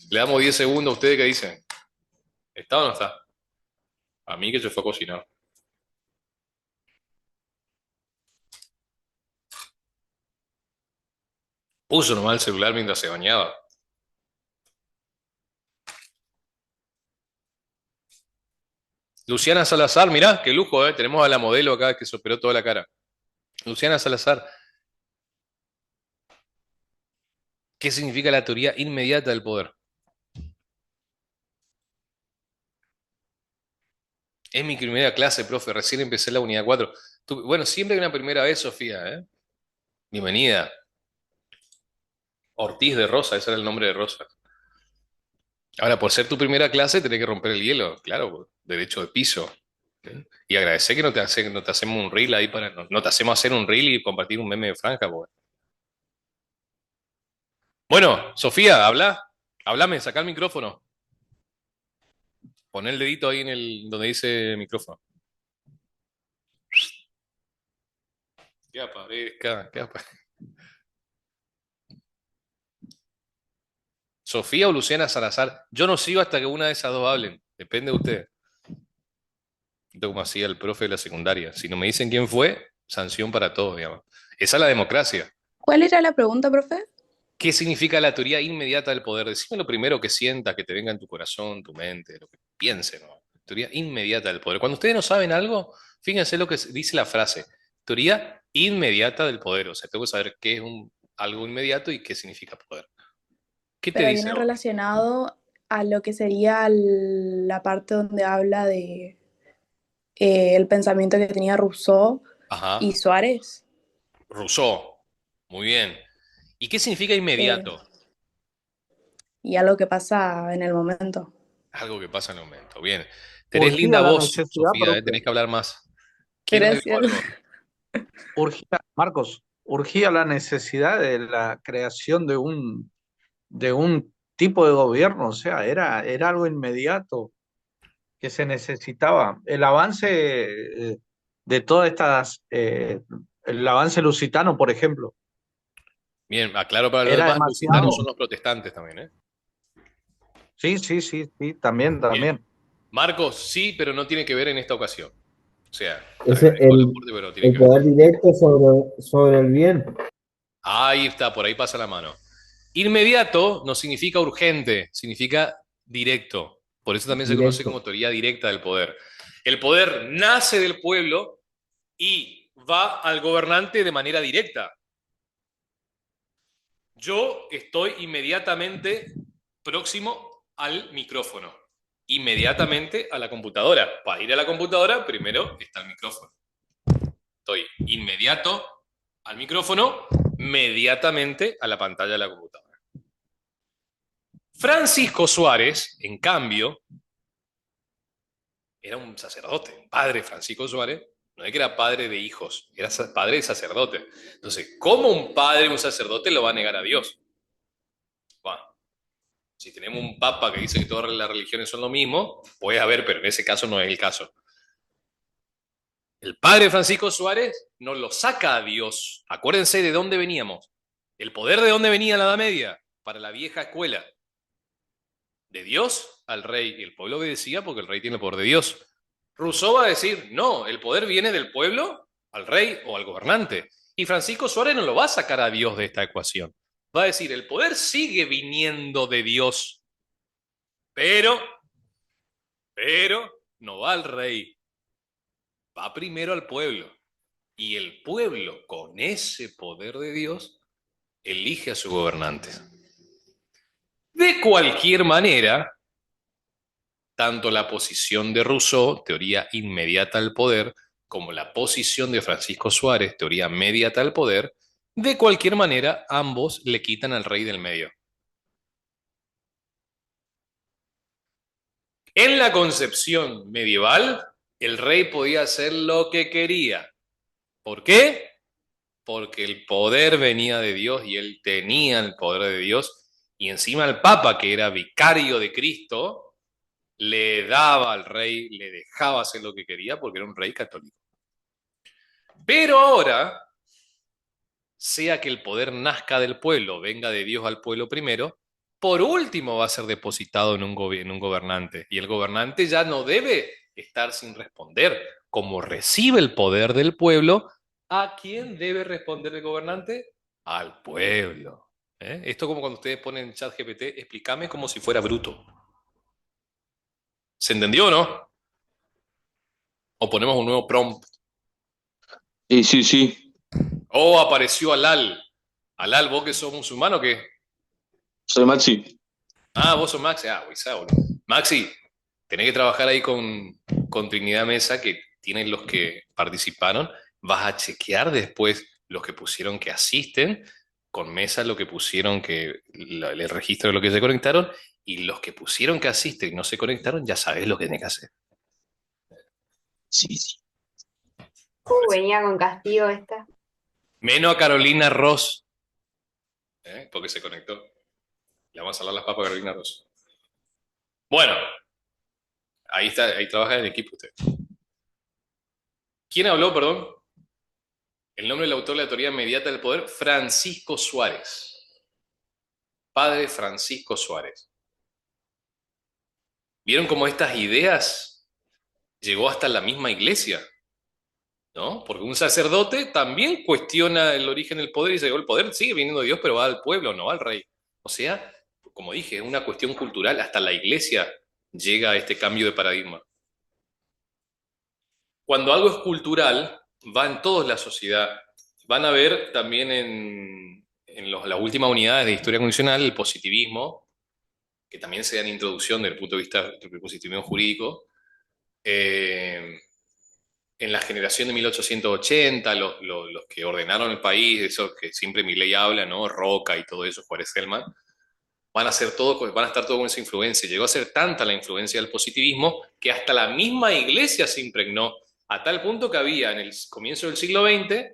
Le damos 10 segundos. ¿Ustedes qué dicen? ¿Está o no está? A mí que se fue a cocinar. Puso nomás el celular mientras se bañaba. Luciana Salazar, mirá, qué lujo, ¿eh? Tenemos a la modelo acá que se operó toda la cara. Luciana Salazar, ¿qué significa la teoría inmediata del poder? Es mi primera clase, profe, recién empecé la unidad 4. Bueno, siempre hay una primera vez, Sofía, ¿eh? Bienvenida. Ortiz de Rosa, ese era el nombre de Rosa. Ahora, por ser tu primera clase, tenés que romper el hielo, claro, derecho de piso. ¿Eh? Y agradecer que no te hacemos un reel ahí no te hacemos hacer un reel y compartir un meme de franja, pues. Bueno, Sofía, háblame, saca el micrófono. Pon el dedito ahí donde dice micrófono. Que aparezca, que aparezca. Sofía o Luciana Salazar. Yo no sigo hasta que una de esas dos hablen. Depende de ustedes. Como hacía el profe de la secundaria. Si no me dicen quién fue, sanción para todos, digamos. Esa es la democracia. ¿Cuál era la pregunta, profe? ¿Qué significa la teoría inmediata del poder? Decime lo primero que sientas, que te venga en tu corazón, tu mente, lo que piense, ¿no? Teoría inmediata del poder. Cuando ustedes no saben algo, fíjense lo que dice la frase. Teoría inmediata del poder. O sea, tengo que saber qué es algo inmediato y qué significa poder. ¿Qué te Pero dice viene a vos? relacionado a lo que sería la parte donde habla de el pensamiento que tenía Rousseau y Ajá. Suárez. Rousseau. Muy bien. ¿Y qué significa eh, inmediato? y algo que pasa en el momento. Algo que pasa en el momento. Bien. Tenés Urgía linda la voz, necesidad, Sofía, ¿eh? profe. Tenés que hablar más. ¿Quién agregó Gracias. algo? Marcos, urgía la necesidad de la creación de un tipo de gobierno, o sea, era algo inmediato que se necesitaba. El avance de todas estas, el avance lusitano, por ejemplo, Bien, aclaro para los era demás, lusitanos demasiado. son los protestantes también, ¿eh? Sí, sí, sí, sí, también, Bien. también. Marcos, sí, pero no tiene que ver en esta ocasión. O sea, te Ese agradezco el aporte, pero no tiene el que ver. poder directo sobre el bien. Ahí está, por ahí pasa la mano. Inmediato no significa urgente, significa directo. Por eso también se conoce Directo. como teoría directa del poder. El poder nace del pueblo y va al gobernante de manera directa. Yo estoy inmediatamente próximo al micrófono, inmediatamente a la computadora. Para ir a la computadora, primero está el micrófono. Estoy inmediato al micrófono, inmediatamente a la pantalla de la computadora. Francisco Suárez, en cambio, era un sacerdote, un padre Francisco Suárez, no es que era padre de hijos, era padre de sacerdote. Entonces, ¿cómo un padre, un sacerdote lo va a negar a Dios? Bueno, si tenemos un papa que dice que todas las religiones son lo mismo, puede haber, pero en ese caso no es el caso. El padre Francisco Suárez nos lo saca a Dios. Acuérdense de dónde veníamos. El poder de dónde venía en la Edad Media, para la vieja escuela. De Dios al rey. Y el pueblo obedecía porque el rey tiene el poder de Dios. Rousseau va a decir, no, el poder viene del pueblo al rey o al gobernante. Y Francisco Suárez no lo va a sacar a Dios de esta ecuación. Va a decir, el poder sigue viniendo de Dios, pero no va al rey, va primero al pueblo. Y el pueblo, con ese poder de Dios, elige a sus gobernantes. De cualquier manera, tanto la posición de Rousseau, teoría inmediata al poder, como la posición de Francisco Suárez, teoría inmediata al poder, de cualquier manera, ambos le quitan al rey del medio. En la concepción medieval, el rey podía hacer lo que quería. ¿Por qué? Porque el poder venía de Dios y él tenía el poder de Dios. Y encima el Papa, que era vicario de Cristo, le daba al rey, le dejaba hacer lo que quería porque era un rey católico. Pero ahora, sea que el poder nazca del pueblo, venga de Dios al pueblo primero, por último va a ser depositado en un gobernante. Y el gobernante ya no debe estar sin responder. Como recibe el poder del pueblo, ¿a quién debe responder el gobernante? Al pueblo. Esto como cuando ustedes ponen en ChatGPT, explícame como si fuera bruto. ¿Se entendió o no? O ponemos un nuevo prompt. Sí, sí. Oh, apareció Alal. Alal, ¿vos que sos musulmán o qué? Soy Maxi. Ah, vos sos Maxi. Ah, Wisao. Maxi, tenés que trabajar ahí con Trinidad Mesa, que tienen los que participaron. Vas a chequear después los que pusieron que asisten, con Mesa lo que pusieron que el registro de lo que se conectaron, y los que pusieron que asisten y no se conectaron, ya sabes lo que tenés que hacer. Sí, sí. Venía con castigo esta. Menos a Carolina Ross, porque se conectó. Le vamos a salvar las papas a Carolina Ross. Bueno, ahí está, ahí trabaja en equipo usted. ¿Quién habló, perdón? El nombre del autor de la teoría inmediata del poder, Francisco Suárez. Padre Francisco Suárez. ¿Vieron cómo estas ideas llegó hasta la misma iglesia? ¿No? Porque un sacerdote también cuestiona el origen del poder y dice, el poder sigue viniendo de Dios, pero va al pueblo, no va al rey. O sea, como dije, es una cuestión cultural, hasta la iglesia llega a este cambio de paradigma. Cuando algo es cultural, va en toda la sociedad. Van a ver también en las últimas unidades de historia condicional el positivismo, que también se da en introducción desde el punto de vista del positivismo jurídico. En la generación de 1880, los que ordenaron el país, eso que siempre Milei habla, ¿no? Roca y todo eso, Juárez Hellman, van a estar todos con esa influencia. Llegó a ser tanta la influencia del positivismo que hasta la misma iglesia se impregnó, a tal punto que había en el comienzo del siglo XX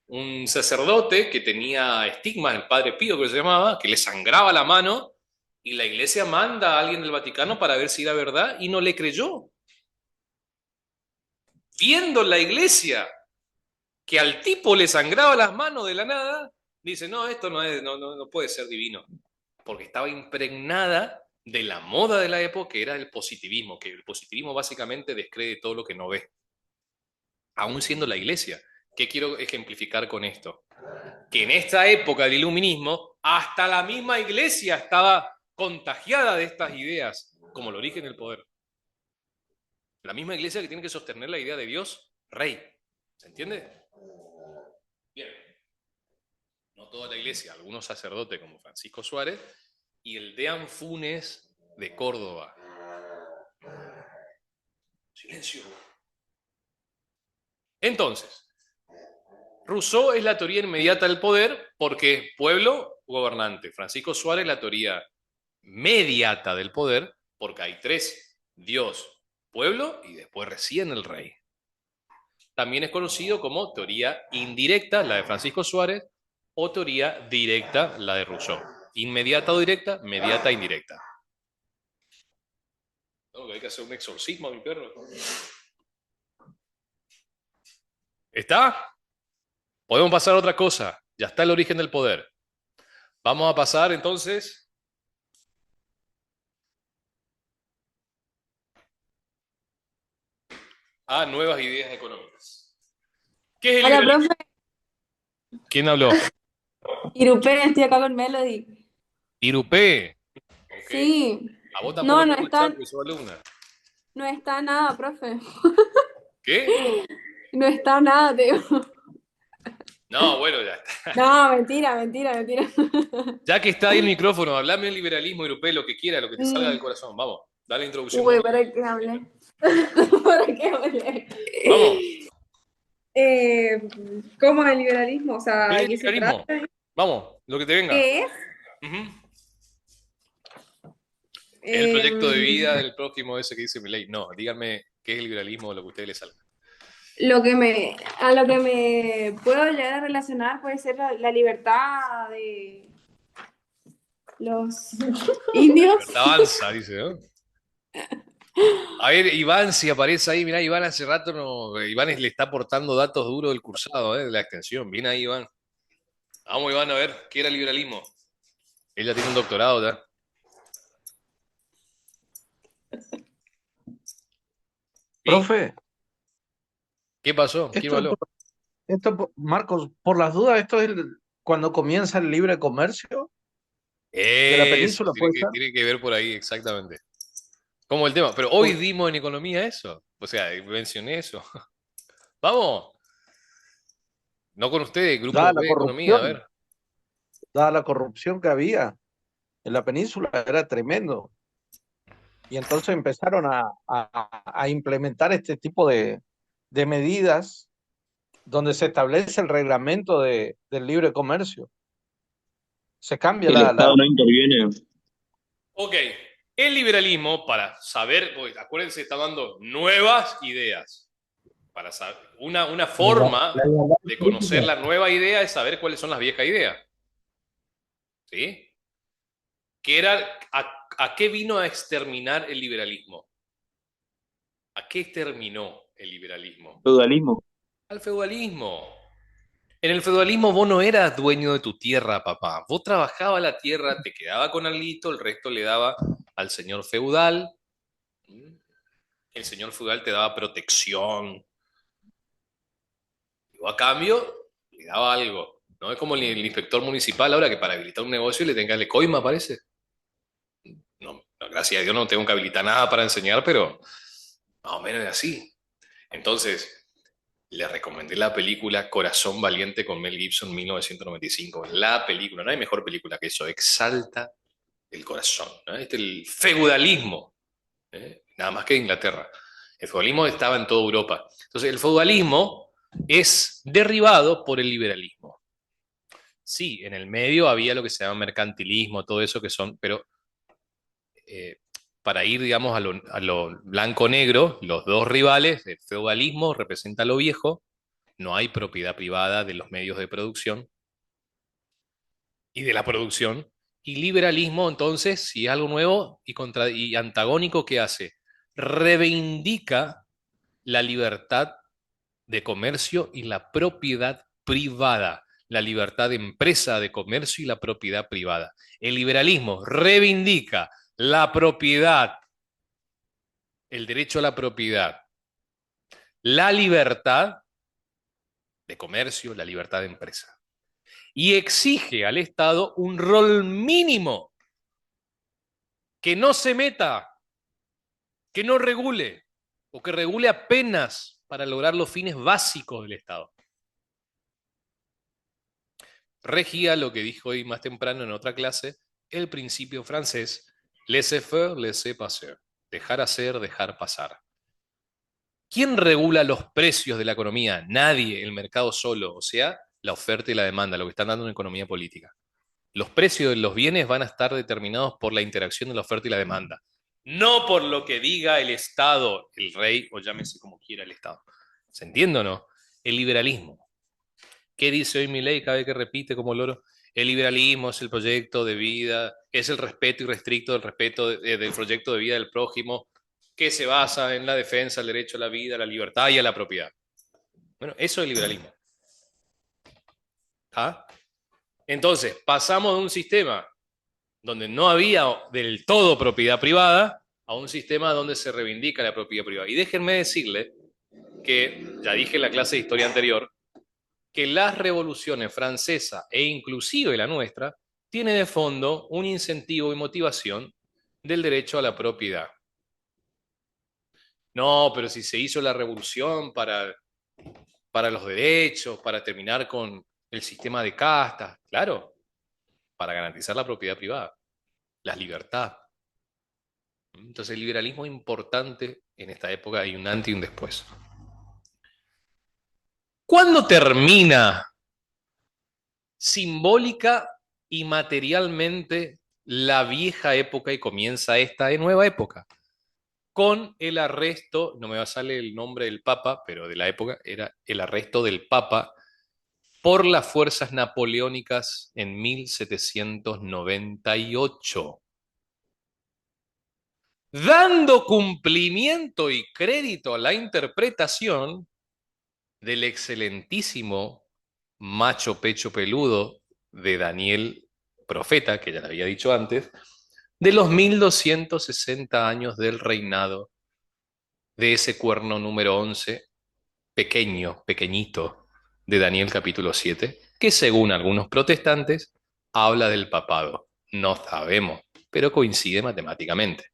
un sacerdote que tenía estigmas, el padre Pío que se llamaba, que le sangraba la mano, y la iglesia manda a alguien del Vaticano para ver si era verdad y no le creyó. Viendo la iglesia que al tipo le sangraba las manos de la nada, dice, no, esto no puede ser divino, porque estaba impregnada de la moda de la época, que era el positivismo, que el positivismo básicamente descree todo lo que no ve, aún siendo la iglesia. ¿Qué quiero ejemplificar con esto? Que en esta época del iluminismo, hasta la misma iglesia estaba contagiada de estas ideas, como el origen del poder. La misma iglesia que tiene que sostener la idea de Dios, rey. ¿Se entiende? Bien. No toda la iglesia, algunos sacerdotes como Francisco Suárez y el Deán Funes de Córdoba. Silencio. Entonces, Rousseau es la teoría inmediata del poder porque pueblo, gobernante. Francisco Suárez la teoría mediata del poder, porque hay tres: Dios, pueblo y después recién el rey. También es conocido como teoría indirecta, la de Francisco Suárez, o teoría directa, la de Rousseau. Inmediata o directa, mediata e indirecta. No, que hay que hacer un exorcismo a mi perro. ¿Está? Podemos pasar a otra cosa. Ya está el origen del poder. Vamos a pasar entonces a nuevas ideas económicas. ¿Qué es el Hola, liberalismo? profe. ¿Quién habló? Irupé, estoy acá con Melody. Irupé. Ok. Sí. A vos tampoco No, te escuchar porque sos alumna. no está nada, profe. ¿Qué? No está nada, te digo. No, bueno, ya está. No, mentira, mentira, mentira. Ya que está ahí el micrófono, hablame del liberalismo, Irupé, lo que quiera, lo que te salga del Mm. corazón. Vamos, dale introducción. Uy, ¿para qué hablé? ¿Para qué hablé? Vamos. ¿Cómo es el liberalismo? O sea, ¿Qué es ¿de el qué se liberalismo? trata? Vamos, lo que te venga. ¿Qué es? Ujú. El proyecto de vida del prójimo ese que dice Milei. No, díganme qué es el liberalismo o lo que a ustedes les salga. A lo que me puedo llegar a relacionar puede ser la libertad de los indios. Avanza, dice, ¿no? A ver, Iván, si aparece ahí, mirá, Iván hace rato no. Iván le está aportando datos duros del cursado, de la extensión. Viene ahí, Iván. Vamos, Iván, a ver, ¿qué era el liberalismo? Ella tiene un doctorado ya. Profe, ¿Qué pasó? ¿Quién esto, habló? Marcos, por las dudas, ¿esto es cuando comienza el libre comercio de la Eso, península, puede ser? tiene que ver por ahí, exactamente. Como el tema. Pero hoy dimos en economía eso. O sea, mencioné eso. Vamos. No con ustedes, grupo Dada la B de economía, a corrupción, ver. dada la corrupción que había en la península, era tremendo. Y entonces empezaron a implementar este tipo de medidas donde se establece el reglamento del libre comercio. Se cambia El Estado la. no interviene. Ok. El liberalismo, para saber, porque acuérdense, está dando nuevas ideas. Para saber, una forma La igualdad de conocer política. la nueva idea es saber cuáles son las viejas ideas. ¿Sí? ¿Qué era, a qué vino a exterminar el liberalismo? ¿A qué exterminó el liberalismo? Feudalismo. Al feudalismo. En el feudalismo vos no eras dueño de tu tierra, papá. Vos trabajabas la tierra, te quedaba con alguito, el resto le daba al señor feudal. El señor feudal te daba protección. Y vos a cambio le daba algo. No es como el inspector municipal ahora que para habilitar un negocio le tenga que darle coima, parece. No, no, gracias a Dios no tengo que habilitar nada para enseñar, pero más o menos es así. Entonces, le recomendé la película Corazón Valiente con Mel Gibson, 1995. La película, no hay mejor película que eso, exalta el corazón, ¿no? Este es el feudalismo, nada más que Inglaterra. El feudalismo estaba en toda Europa. Entonces, el feudalismo es derribado por el liberalismo. Sí, en el medio había lo que se llama mercantilismo, todo eso que son, pero para ir, digamos, a lo blanco-negro, los dos rivales, el feudalismo representa lo viejo, no hay propiedad privada de los medios de producción y de la producción, y liberalismo, entonces, si es algo nuevo y antagónico, ¿qué hace? Reivindica la libertad de comercio y la propiedad privada, la libertad de empresa, de comercio y la propiedad privada. El liberalismo reivindica la propiedad, el derecho a la propiedad, la libertad de comercio, la libertad de empresa. Y exige al Estado un rol mínimo, que no se meta, que no regule, o que regule apenas para lograr los fines básicos del Estado. Regía lo que dijo hoy más temprano en otra clase, el principio francés, laissez-faire, laissez-passer, dejar hacer, dejar pasar. ¿Quién regula los precios de la economía? Nadie, el mercado solo, o sea, la oferta y la demanda, lo que están dando en economía política. Los precios de los bienes van a estar determinados por la interacción de la oferta y la demanda, no por lo que diga el Estado, el rey, o llámese como quiera el Estado. ¿Se entiende o no? El liberalismo. ¿Qué dice hoy Milei cada vez que repite como loro? El liberalismo es el proyecto de vida, es el respeto irrestricto del respeto del proyecto de vida del prójimo, que se basa en la defensa del derecho a la vida, a la libertad y a la propiedad. Bueno, eso es el liberalismo. ¿Ah? Entonces, pasamos de un sistema donde no había del todo propiedad privada a un sistema donde se reivindica la propiedad privada. Y déjenme decirle que, ya dije en la clase de historia anterior, que las revoluciones francesa e inclusive la nuestra tiene de fondo un incentivo y motivación del derecho a la propiedad. No, pero si se hizo la revolución para los derechos, para terminar con el sistema de castas, claro, para garantizar la propiedad privada, la libertad. Entonces el liberalismo es importante en esta época, hay un antes y un después. ¿Cuándo termina simbólica y materialmente la vieja época y comienza esta nueva época? Con el arresto, no me va a salir el nombre del Papa, pero de la época era el arresto del Papa por las fuerzas napoleónicas en 1798, dando cumplimiento y crédito a la interpretación del excelentísimo macho pecho peludo de Daniel Profeta, que ya le había dicho antes, de los 1260 años del reinado de ese cuerno número 11, pequeño, pequeñito, de Daniel capítulo 7, que según algunos protestantes habla del papado. No sabemos, pero coincide matemáticamente.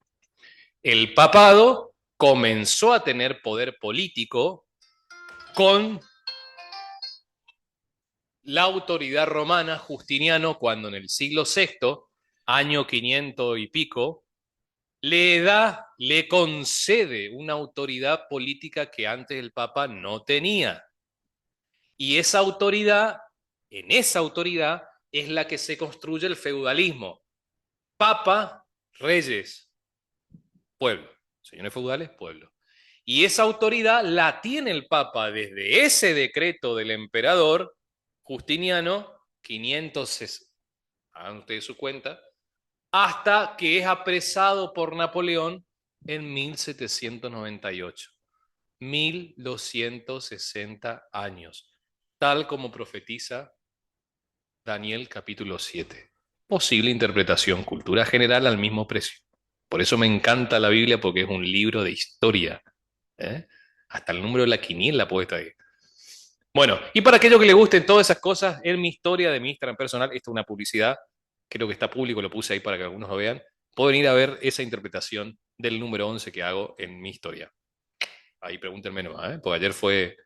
El papado comenzó a tener poder político con la autoridad romana, Justiniano, cuando en el siglo VI, año 500 y pico, le concede una autoridad política que antes el Papa no tenía. Y esa autoridad, en esa autoridad, es la que se construye el feudalismo. Papa, reyes, pueblo. Señores feudales, pueblo. Y esa autoridad la tiene el Papa desde ese decreto del emperador Justiniano, 500, hagan ustedes su cuenta, hasta que es apresado por Napoleón en 1798. 1260 años, tal como profetiza Daniel capítulo 7. Posible interpretación, cultura general al mismo precio. Por eso me encanta la Biblia, porque es un libro de historia. ¿Eh? Hasta el número de la quiniela puede estar ahí. Bueno, y para aquellos que les gusten todas esas cosas, en mi historia de mi Instagram personal, esta es una publicidad, creo que está público, lo puse ahí para que algunos lo vean, pueden ir a ver esa interpretación del número 11 que hago en mi historia. Ahí pregúntenme nomás, porque ayer fue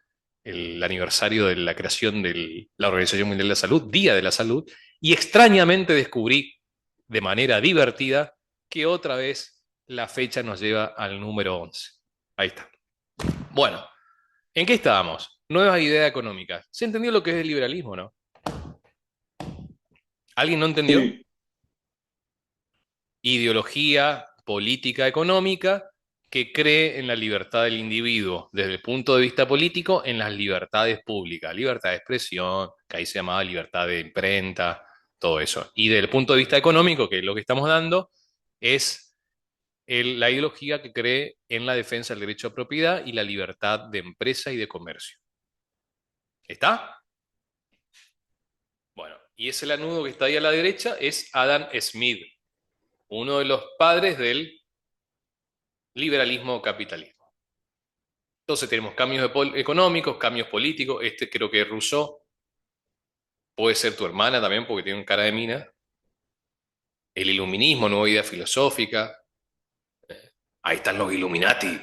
el aniversario de la creación de la Organización Mundial de la Salud, Día de la Salud, y extrañamente descubrí de manera divertida que otra vez la fecha nos lleva al número 11. Ahí está. Bueno, ¿en qué estábamos? Nuevas ideas económicas. ¿Se entendió lo que es el liberalismo, no? ¿Alguien no entendió? Sí. Ideología política económica que cree en la libertad del individuo, desde el punto de vista político, en las libertades públicas, libertad de expresión, que ahí se llamaba libertad de imprenta, todo eso. Y desde el punto de vista económico, que es lo que estamos dando, es la ideología que cree en la defensa del derecho a propiedad y la libertad de empresa y de comercio. ¿Está? Bueno, y ese lanudo que está ahí a la derecha es Adam Smith, uno de los padres del liberalismo capitalismo. Entonces tenemos cambios económicos, cambios políticos, este creo que es Rousseau, puede ser tu hermana también porque tiene cara de mina, el iluminismo, nueva idea filosófica, ahí están los Illuminati,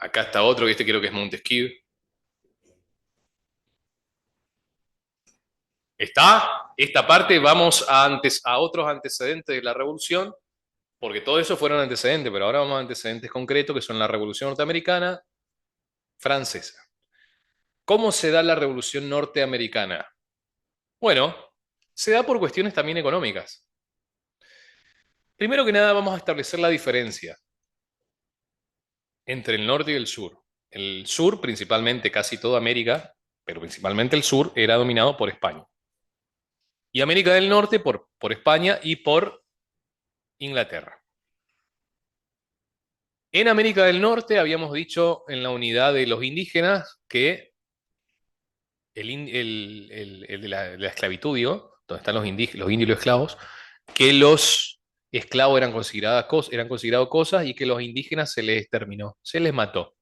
acá está otro, este creo que es Montesquieu. ¿Está? Esta parte vamos a otros antecedentes de la revolución, porque todo eso fueron antecedentes, pero ahora vamos a antecedentes concretos que son la Revolución Norteamericana, Francesa. ¿Cómo se da la Revolución Norteamericana? Bueno, Se da por cuestiones también económicas. Primero que nada, vamos a establecer la diferencia entre el norte y el sur. El sur, principalmente casi toda América, pero principalmente el sur, era dominado por España. Y América del Norte por España y por Inglaterra. En América del Norte habíamos dicho en la unidad de los indígenas que el de la esclavitud, digo, donde están los indios y los esclavos, que los esclavos eran considerados cosas y que los indígenas se les exterminó, se les mató.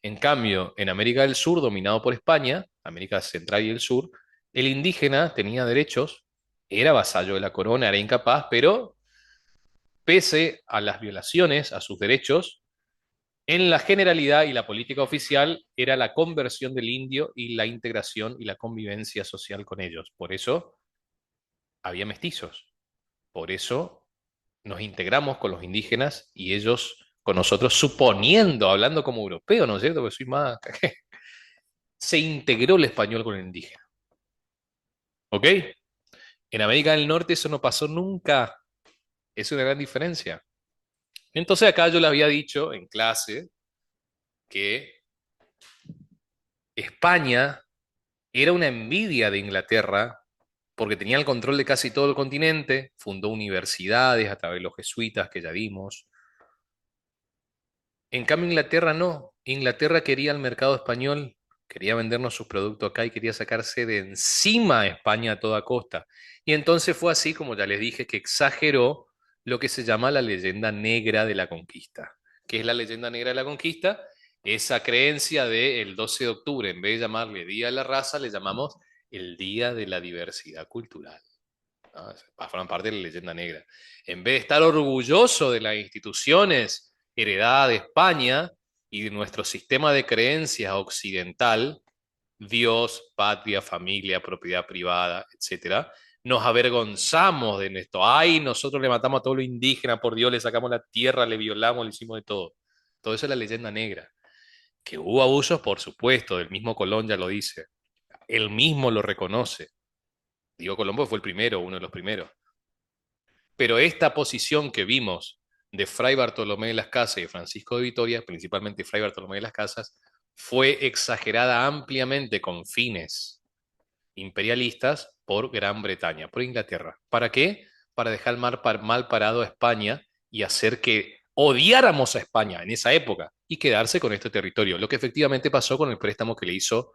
En cambio, en América del Sur, dominado por España, América Central y el Sur, el indígena tenía derechos, era vasallo de la corona, era incapaz, pero pese a las violaciones a sus derechos, en la generalidad y la política oficial era la conversión del indio y la integración y la convivencia social con ellos. Por eso había mestizos. Por eso nos integramos con los indígenas y ellos con nosotros, suponiendo, hablando como europeo, ¿no es cierto? Porque soy más... se integró el español con el indígena. ¿Ok? En América del Norte eso no pasó nunca. Es una gran diferencia. Entonces acá yo le había dicho en clase que España era una envidia de Inglaterra porque tenía el control de casi todo el continente, fundó universidades a través de los jesuitas que ya vimos. En cambio, Inglaterra no. Inglaterra quería el mercado español, quería vendernos sus productos acá y quería sacarse de encima a España a toda costa. Y entonces fue así, como ya les dije, que exageró lo que se llama la leyenda negra de la conquista. ¿Qué es la leyenda negra de la conquista? Esa creencia del 12 de octubre, en vez de llamarle Día de la Raza, le llamamos el Día de la Diversidad Cultural. ¿No? Forman parte de la leyenda negra. En vez de estar orgulloso de las instituciones heredadas de España y de nuestro sistema de creencias occidental, Dios, patria, familia, propiedad privada, etcétera, nos avergonzamos de esto. Ay, nosotros le matamos a todo lo indígena, por Dios, le sacamos la tierra, le violamos, le hicimos de todo. Todo eso es la leyenda negra. Que hubo abusos, por supuesto, el mismo Colón ya lo dice. Él mismo lo reconoce. Diego Colombo fue el primero, uno de los primeros. Pero esta posición que vimos de Fray Bartolomé de las Casas y de Francisco de Vitoria, principalmente Fray Bartolomé de las Casas, fue exagerada ampliamente con fines imperialistas por Gran Bretaña, por Inglaterra. ¿Para qué? Para dejar mal parado a España y hacer que odiáramos a España en esa época y quedarse con este territorio. Lo que efectivamente pasó con el préstamo que le hizo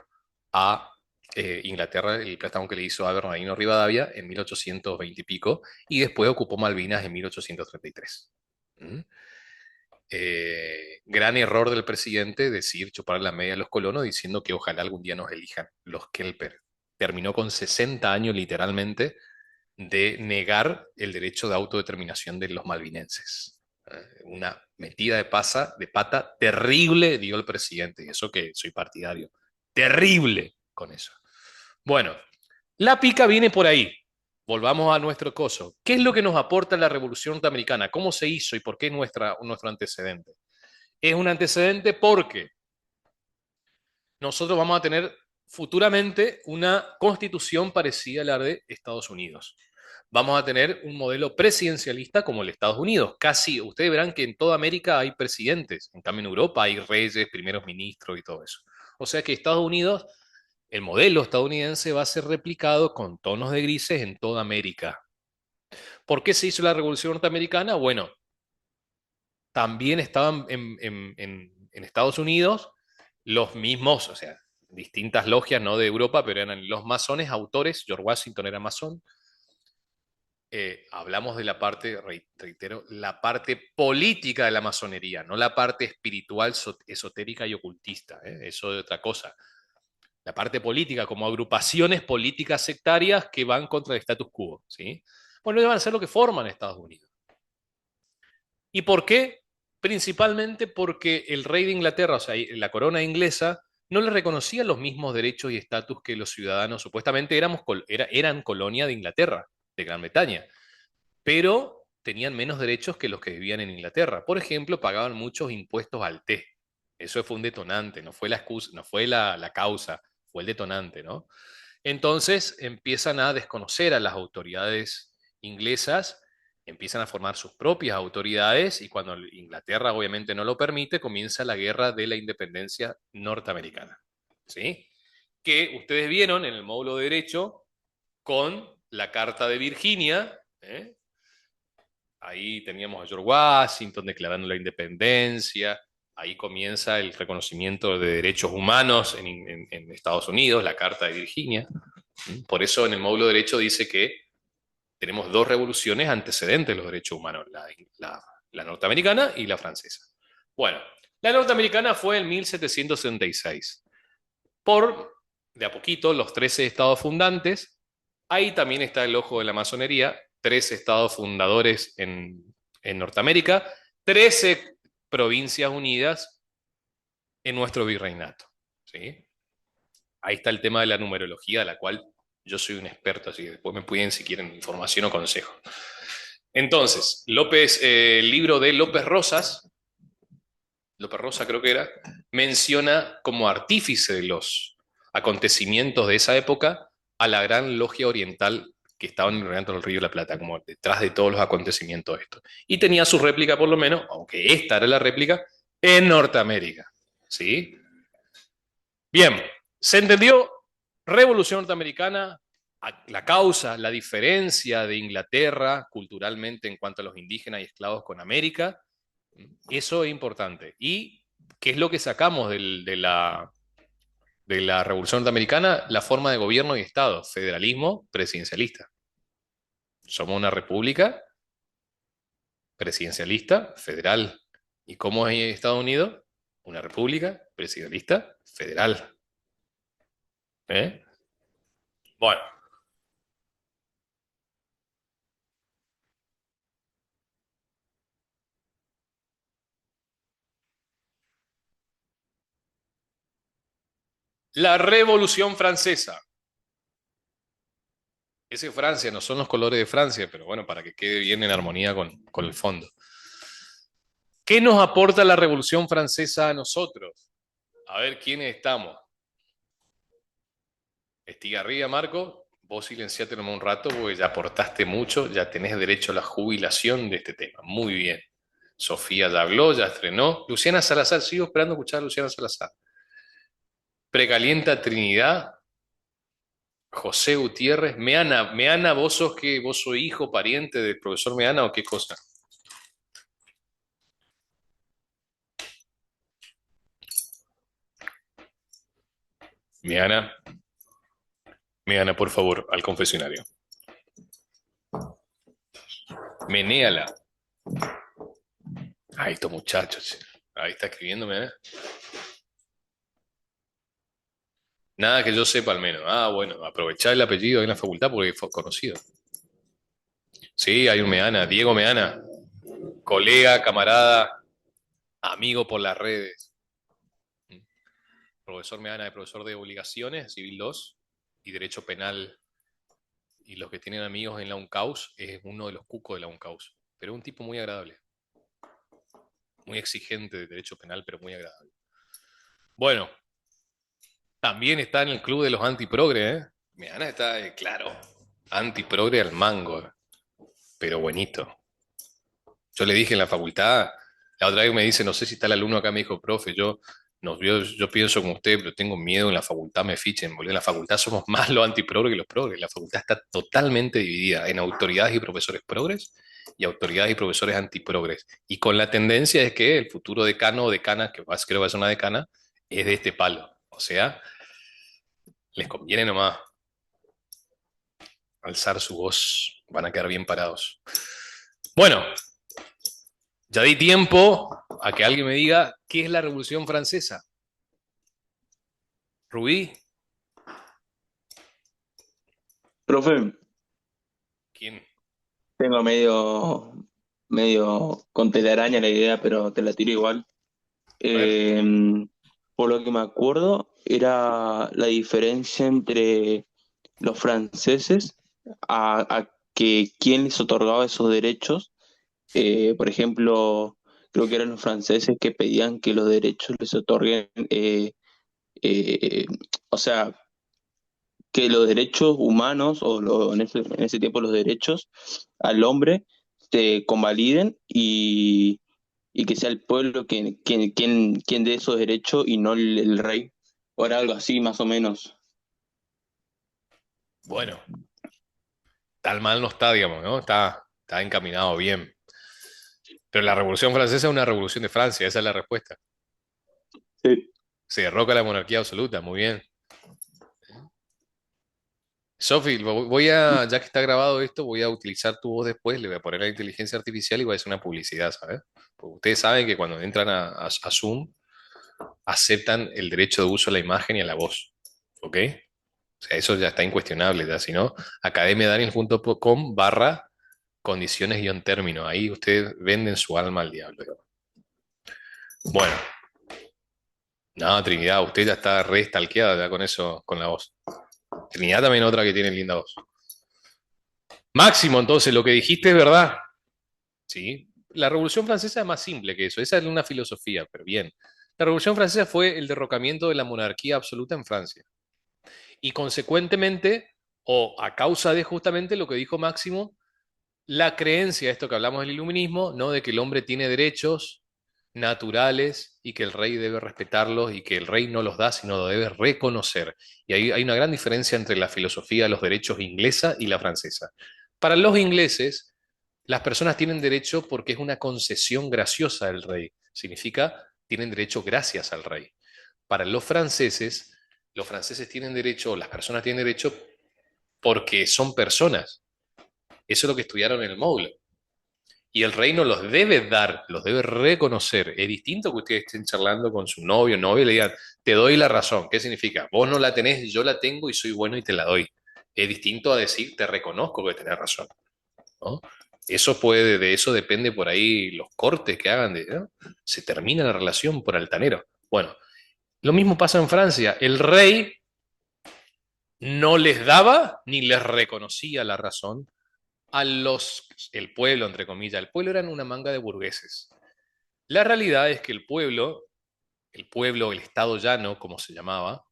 a Inglaterra, el préstamo que le hizo a Bernardino Rivadavia en 1820 y pico, y después ocupó Malvinas en 1833. ¿Mm? Gran error del presidente decir chupar la media a los colonos diciendo que ojalá algún día nos elijan los Kelper. Terminó con 60 años literalmente de negar el derecho de autodeterminación de los malvinenses. Una metida de pata terrible dio el presidente, y eso que soy partidario. Terrible con eso. Bueno, la pica viene por ahí. Volvamos a nuestro coso. ¿Qué es lo que nos aporta la Revolución Norteamericana? ¿Cómo se hizo y por qué es nuestro antecedente? Es un antecedente porque nosotros vamos a tener futuramente una constitución parecida a la de Estados Unidos. Vamos a tener un modelo presidencialista como el de Estados Unidos. Casi, ustedes verán que en toda América hay presidentes. En cambio, en Europa hay reyes, primeros ministros y todo eso. O sea que Estados Unidos, el modelo estadounidense va a ser replicado con tonos de grises en toda América. ¿Por qué se hizo la Revolución Norteamericana? Bueno, también estaban en Estados Unidos los mismos, o sea, distintas logias, no de Europa, pero eran los masones, autores. George Washington era masón. Hablamos de la parte, reitero, la parte política de la masonería, no la parte espiritual, esotérica y ocultista. Eso es otra cosa. La parte política, como agrupaciones políticas sectarias que van contra el status quo. ¿Sí? Bueno, ellos van a ser lo que forman Estados Unidos. ¿Y por qué? Principalmente porque el rey de Inglaterra, o sea, la corona inglesa, no le reconocía los mismos derechos y estatus que los ciudadanos. Supuestamente eran colonia de Inglaterra, de Gran Bretaña, pero tenían menos derechos que los que vivían en Inglaterra. Por ejemplo, pagaban muchos impuestos al té. Eso fue un detonante, no fue la excusa, no fue la causa, fue el detonante, ¿no? Entonces empiezan a desconocer a las autoridades inglesas, empiezan a formar sus propias autoridades y cuando Inglaterra obviamente no lo permite, comienza la guerra de la independencia norteamericana. ¿Sí? Que ustedes vieron en el módulo de Derecho con la Carta de Virginia. Ahí teníamos a George Washington declarando la independencia. Ahí comienza el reconocimiento de derechos humanos en Estados Unidos, la Carta de Virginia. Por eso en el módulo de Derecho dice que tenemos dos revoluciones antecedentes de los derechos humanos, la norteamericana y la francesa. Bueno, la norteamericana fue en 1776. De a poquito, los 13 estados fundantes, ahí también está el ojo de la masonería, 13 estados fundadores en Norteamérica, 13 provincias unidas en nuestro virreinato. ¿Sí? Ahí está el tema de la numerología, de la cual yo soy un experto, así que después me piden si quieren información o consejo. Entonces, el libro de López Rosa creo que era, menciona como artífice de los acontecimientos de esa época a la Gran Logia Oriental que estaba en el Reinato del Río de la Plata, como detrás de todos los acontecimientos de esto. Y tenía su réplica, por lo menos, aunque esta era la réplica, en Norteamérica. ¿Sí? Bien, ¿se entendió? Revolución norteamericana, la causa, la diferencia de Inglaterra culturalmente en cuanto a los indígenas y esclavos con América. Eso es importante. ¿Y qué es lo que sacamos de la Revolución Norteamericana? La forma de gobierno y Estado, federalismo presidencialista. Somos una república presidencialista federal. ¿Y cómo es Estados Unidos? Una república presidencialista federal. Bueno. La Revolución Francesa. Ese es Francia, no son los colores de Francia, pero bueno, para que quede bien en armonía con el fondo. ¿Qué nos aporta la Revolución Francesa a nosotros? A ver, ¿quiénes estamos? Estigarribia, Marco, vos silenciate nomás un rato porque ya aportaste mucho, ya tenés derecho a la jubilación de este tema. Muy bien. Sofía ya habló, ya estrenó. Luciana Salazar, sigo esperando escuchar a Luciana Salazar. Precalienta Trinidad. José Gutiérrez. Meana, ¿vos sos hijo, pariente del profesor Meana o qué cosa? Meana, por favor, al confesionario. Menéala. Ahí estos muchachos. Ahí está escribiéndome, Nada que yo sepa al menos. Bueno, aprovechar el apellido ahí en la facultad porque fue conocido. Sí, hay un Meana, Diego Meana, colega, camarada, amigo por las redes. Profesor Meana es profesor de obligaciones, Civil 2 y Derecho Penal. Y los que tienen amigos en la UNCAUS es uno de los cucos de la UNCAUS. Pero es un tipo muy agradable. Muy exigente de Derecho Penal, pero muy agradable. Bueno, también está en el club de los antiprogre, Meana está, claro, antiprogre al mango, pero buenito. Yo le dije en la facultad, la otra vez me dice, no sé si está el alumno acá, me dijo, profe, yo pienso como usted, pero tengo miedo en la facultad me fichen, boludo. En la facultad somos más los antiprogres que los progres. La facultad está totalmente dividida en autoridades y profesores progres y autoridades y profesores antiprogres. Y con la tendencia es que el futuro decano o decana, creo que va a ser una decana, es de este palo. O sea, les conviene nomás alzar su voz, van a quedar bien parados. Bueno, ya di tiempo a que alguien me diga qué es la Revolución Francesa. Rubí. Profe, ¿Quién? tengo medio con telaraña la idea, pero te la tiro igual. Eh, por lo que me acuerdo, era la diferencia entre los franceses a que quién les otorgaba esos derechos. Por ejemplo, creo que eran los franceses que pedían que los derechos les otorguen, o sea, que los derechos humanos, en ese tiempo los derechos al hombre, se convaliden y que sea el pueblo quien dé esos derechos y no el rey. O era algo así, más o menos. Bueno, tal mal no está, digamos, ¿no? Está encaminado bien. Pero la Revolución Francesa es una revolución de Francia, esa es la respuesta. Sí. Se derroca la monarquía absoluta, muy bien. Sofi, ya que está grabado esto, voy a utilizar tu voz después, le voy a poner la inteligencia artificial y voy a hacer una publicidad, ¿sabes? Porque ustedes saben que cuando entran a Zoom, aceptan el derecho de uso a la imagen y a la voz, ¿ok? O sea, eso ya está incuestionable, ya, si no, academiadaniel.com/condiciones-término. Ahí ustedes venden su alma al diablo. Bueno, no, Trinidad, usted ya está re stalkeada ya con eso, con la voz. Trinidad también otra que tiene linda voz. Máximo, entonces, lo que dijiste es verdad. ¿Sí? La Revolución Francesa es más simple que eso, esa es una filosofía, pero bien. La Revolución Francesa fue el derrocamiento de la monarquía absoluta en Francia. Y consecuentemente, o a causa de justamente lo que dijo Máximo, la creencia, esto que hablamos del iluminismo, ¿no? De que el hombre tiene derechos naturales y que el rey debe respetarlos y que el rey no los da, sino lo debe reconocer. Y ahí hay una gran diferencia entre la filosofía de los derechos inglesa y la francesa. Para los ingleses, las personas tienen derecho porque es una concesión graciosa del rey. Significa, tienen derecho gracias al rey. Para los franceses tienen derecho, las personas tienen derecho porque son personas. Eso es lo que estudiaron en el módulo. Y el rey no los debe dar, los debe reconocer. Es distinto que ustedes estén charlando con su novio o novia y le digan, te doy la razón. ¿Qué significa? Vos no la tenés, yo la tengo y soy bueno y te la doy. Es distinto a decir, te reconozco que tenés razón, ¿no? De eso depende por ahí los cortes que hagan, ¿no? Se termina la relación por altanero. Bueno, lo mismo pasa en Francia. El rey no les daba ni les reconocía la razón el pueblo, entre comillas. El pueblo eran una manga de burgueses. La realidad es que el Estado llano, como se llamaba,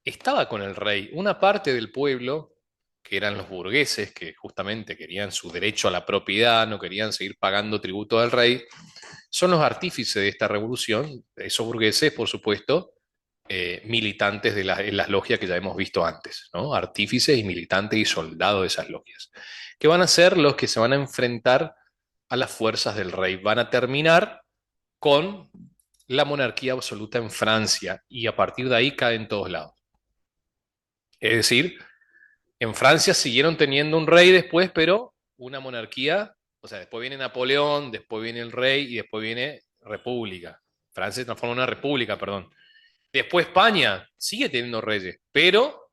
estaba con el rey. Una parte del pueblo, que eran los burgueses, que justamente querían su derecho a la propiedad, no querían seguir pagando tributo al rey, son los artífices de esta revolución. Esos burgueses, por supuesto, militantes en las logias que ya hemos visto antes, ¿no? Artífices y militantes y soldados de esas logias, que van a ser los que se van a enfrentar a las fuerzas del rey. Van a terminar con la monarquía absoluta en Francia y a partir de ahí cae en todos lados. Es decir, en Francia siguieron teniendo un rey después, pero una monarquía, o sea, después viene Napoleón, después viene el rey y después viene república. Francia se transforma en una república, perdón. Después España sigue teniendo reyes, pero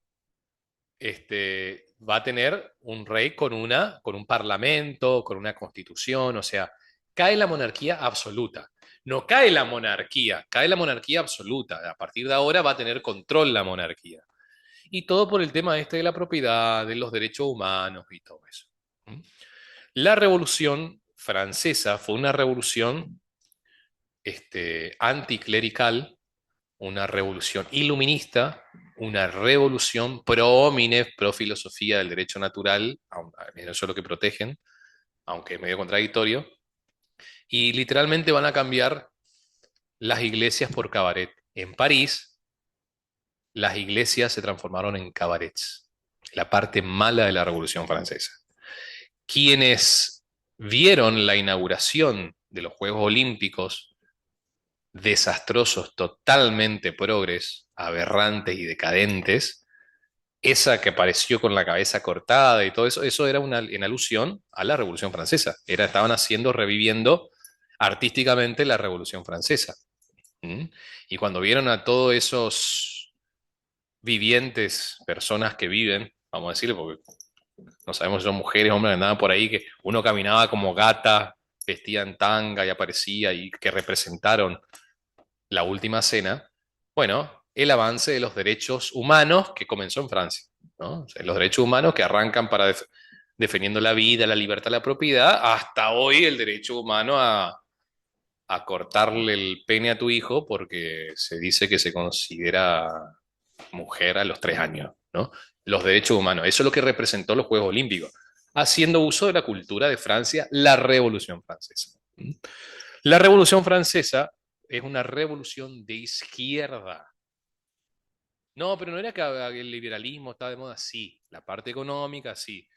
va a tener un rey con un parlamento, con una constitución, o sea, cae la monarquía absoluta. No cae la monarquía, cae la monarquía absoluta. A partir de ahora va a tener control la monarquía. Y todo por el tema este de la propiedad, de los derechos humanos y todo eso. ¿Mm? La Revolución Francesa fue una revolución anticlerical, una revolución iluminista, una revolución pro homines, pro filosofía del derecho natural, eso es lo que protegen, aunque es medio contradictorio, y literalmente van a cambiar las iglesias por cabaret. En París, las iglesias se transformaron en cabarets, la parte mala de la Revolución Francesa. Quienes vieron la inauguración de los Juegos Olímpicos, desastrosos, totalmente progres, aberrantes y decadentes, esa que apareció con la cabeza cortada y todo eso, eso era en alusión a la Revolución Francesa. Estaban reviviendo artísticamente la Revolución Francesa. ¿Mm? Y cuando vieron a todos esos vivientes, personas que viven, vamos a decirle, porque no sabemos si son mujeres, hombres, andaban por ahí, que uno caminaba como gata, vestía en tanga y aparecía y que representaron la última cena, bueno, el avance de los derechos humanos que comenzó en Francia, ¿no? O sea, los derechos humanos que arrancan defendiendo la vida, la libertad, la propiedad, hasta hoy el derecho humano a cortarle el pene a tu hijo porque se dice que se considera mujer a los 3 años, ¿no? los derechos humanos. Eso es lo que representó los Juegos Olímpicos, haciendo uso de la cultura de Francia, la Revolución Francesa. La Revolución Francesa es una revolución de izquierda. No, pero no era que el liberalismo estaba de moda, sí. La parte económica, sí.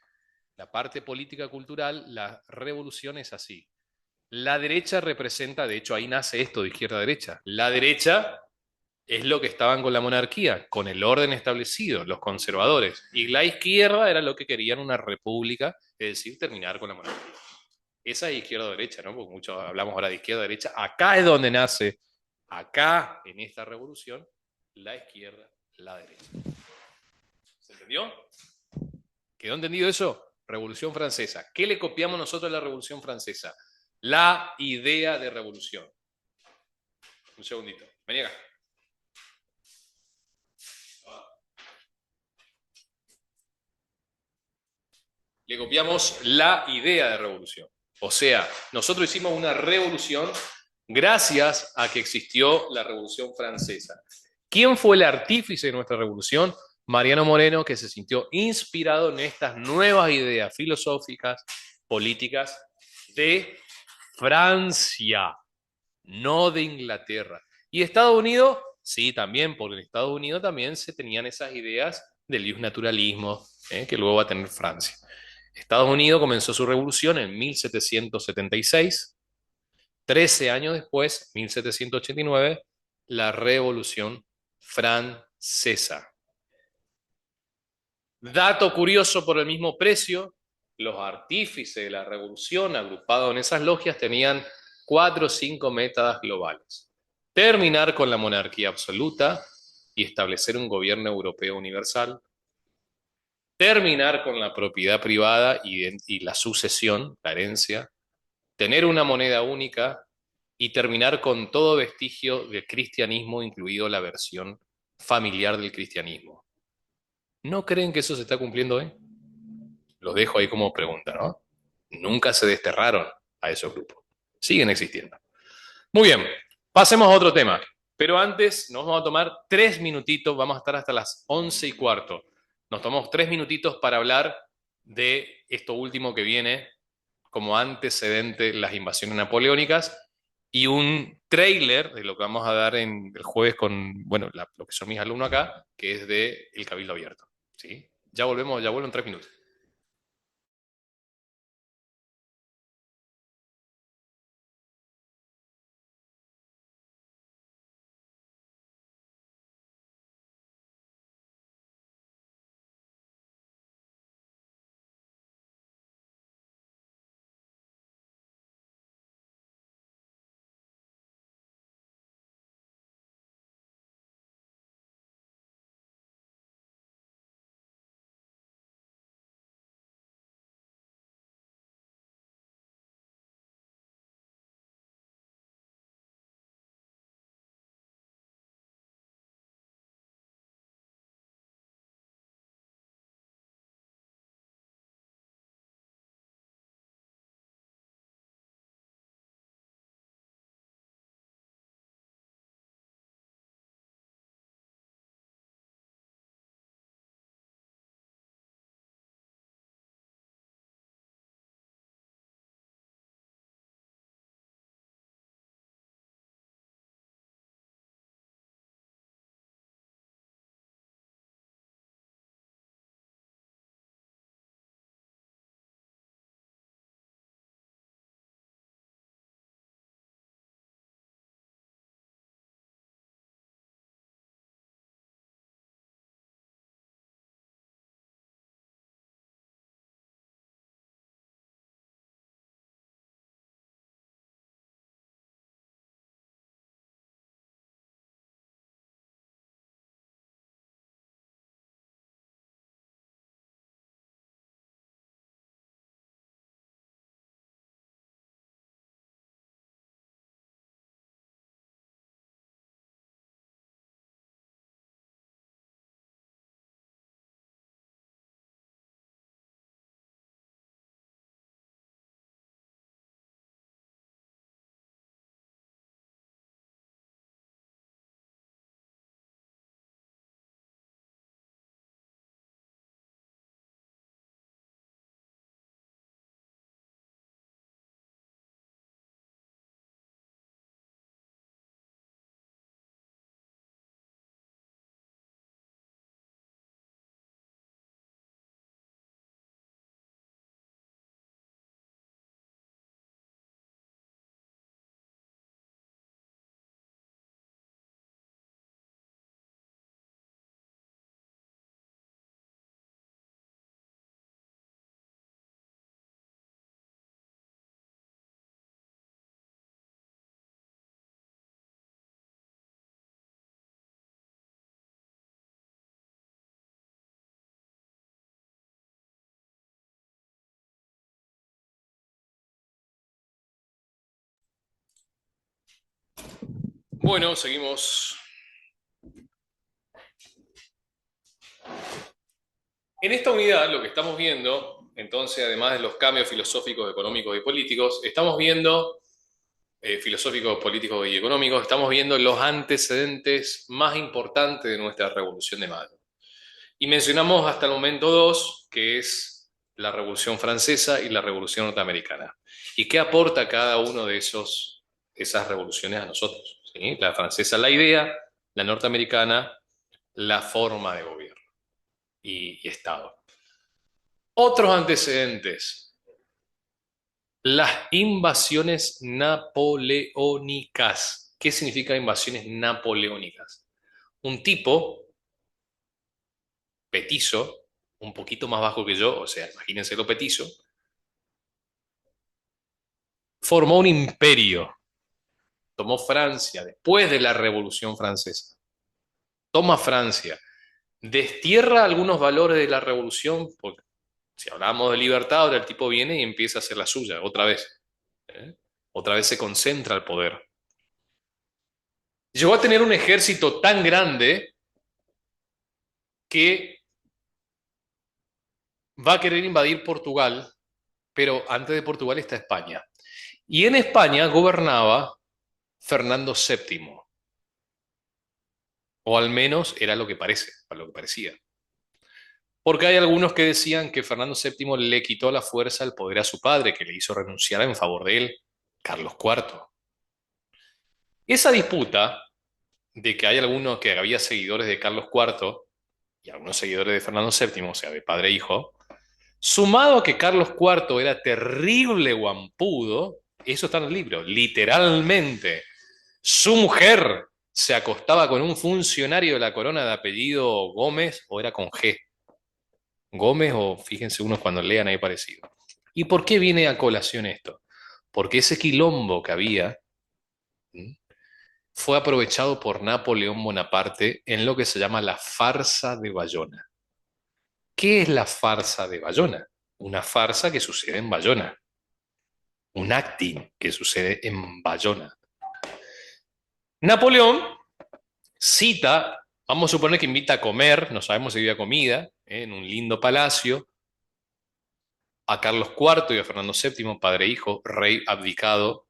La parte política cultural, la revolución es así. La derecha representa, de hecho ahí nace esto de izquierda a derecha. La derecha es lo que estaban con la monarquía, con el orden establecido, los conservadores. Y la izquierda era lo que querían una república, es decir, terminar con la monarquía. Esa es izquierda o derecha, ¿no? Porque muchos hablamos ahora de izquierda o derecha. Acá es donde nace, acá en esta revolución, la izquierda, la derecha. ¿Se entendió? ¿Quedó entendido eso? Revolución Francesa. ¿Qué le copiamos nosotros a la Revolución Francesa? La idea de revolución. Un segundito. Vení acá. Le copiamos la idea de revolución. O sea, nosotros hicimos una revolución gracias a que existió la Revolución Francesa. ¿Quién fue el artífice de nuestra revolución? Mariano Moreno, que se sintió inspirado en estas nuevas ideas filosóficas, políticas de Francia, no de Inglaterra. ¿Y Estados Unidos? Sí, también, porque en Estados Unidos también se tenían esas ideas del naturalismo, que luego va a tener Francia. Estados Unidos comenzó su revolución en 1776, 13 años después, 1789, la Revolución Francesa. Dato curioso por el mismo precio, los artífices de la revolución agrupados en esas logias tenían 4 o 5 metas globales. Terminar con la monarquía absoluta y establecer un gobierno europeo universal. Terminar con la propiedad privada y la sucesión, la herencia. Tener una moneda única y terminar con todo vestigio del cristianismo, incluido la versión familiar del cristianismo. ¿No creen que eso se está cumpliendo hoy? Los dejo ahí como pregunta, ¿no? Nunca se desterraron a esos grupos. Siguen existiendo. Muy bien, pasemos a otro tema. Pero antes nos vamos a tomar 3 minutitos, vamos a estar hasta las 11:15. Nos tomamos 3 minutitos para hablar de esto último que viene como antecedente, las invasiones napoleónicas, y un tráiler de lo que vamos a dar el jueves con, bueno, lo que son mis alumnos acá, que es de El Cabildo Abierto. ¿Sí? Ya volvemos, ya vuelvo en 3 minutos. Bueno, seguimos. En esta unidad lo que estamos viendo, entonces, además de los cambios filosóficos, económicos y políticos, estamos viendo, filosóficos, políticos y económicos, estamos viendo los antecedentes más importantes de nuestra Revolución de Mayo. Y mencionamos hasta el momento dos, que es la Revolución Francesa y la Revolución Norteamericana. ¿Y qué aporta cada uno de esas revoluciones a nosotros? ¿Sí? La francesa, la idea; la norteamericana, la forma de gobierno y Estado. Otros antecedentes: las invasiones napoleónicas. ¿Qué significa invasiones napoleónicas? Un tipo petizo, un poquito más bajo que yo, o sea, imagínense lo petizo, formó un imperio, tomó Francia después de la Revolución Francesa, toma Francia, destierra algunos valores de la Revolución, porque si hablamos de libertad, ahora el tipo viene y empieza a hacer la suya, otra vez. ¿Eh? Otra vez se concentra el poder. Llegó a tener un ejército tan grande que va a querer invadir Portugal, pero antes de Portugal está España. Y en España gobernaba Fernando VII, o al menos era lo que parece, lo que parecía. Porque hay algunos que decían que Fernando VII le quitó la fuerza, el poder a su padre, que le hizo renunciar en favor de él, Carlos IV. Esa disputa de que hay algunos que había seguidores de Carlos IV y algunos seguidores de Fernando VII, o sea, de padre e hijo, sumado a que Carlos IV era terrible guampudo, eso está en el libro, literalmente. Su mujer se acostaba con un funcionario de la corona de apellido Gómez, o era con G. Gómez, o fíjense unos cuando lean ahí parecido. ¿Y por qué viene a colación esto? Porque ese quilombo que había fue aprovechado por Napoleón Bonaparte en lo que se llama la farsa de Bayona. ¿Qué es la farsa de Bayona? Una farsa que sucede en Bayona. Un acting que sucede en Bayona. Napoleón cita, vamos a suponer que invita a comer, no sabemos si había comida, en un lindo palacio, a Carlos IV y a Fernando VII, padre e hijo, rey abdicado,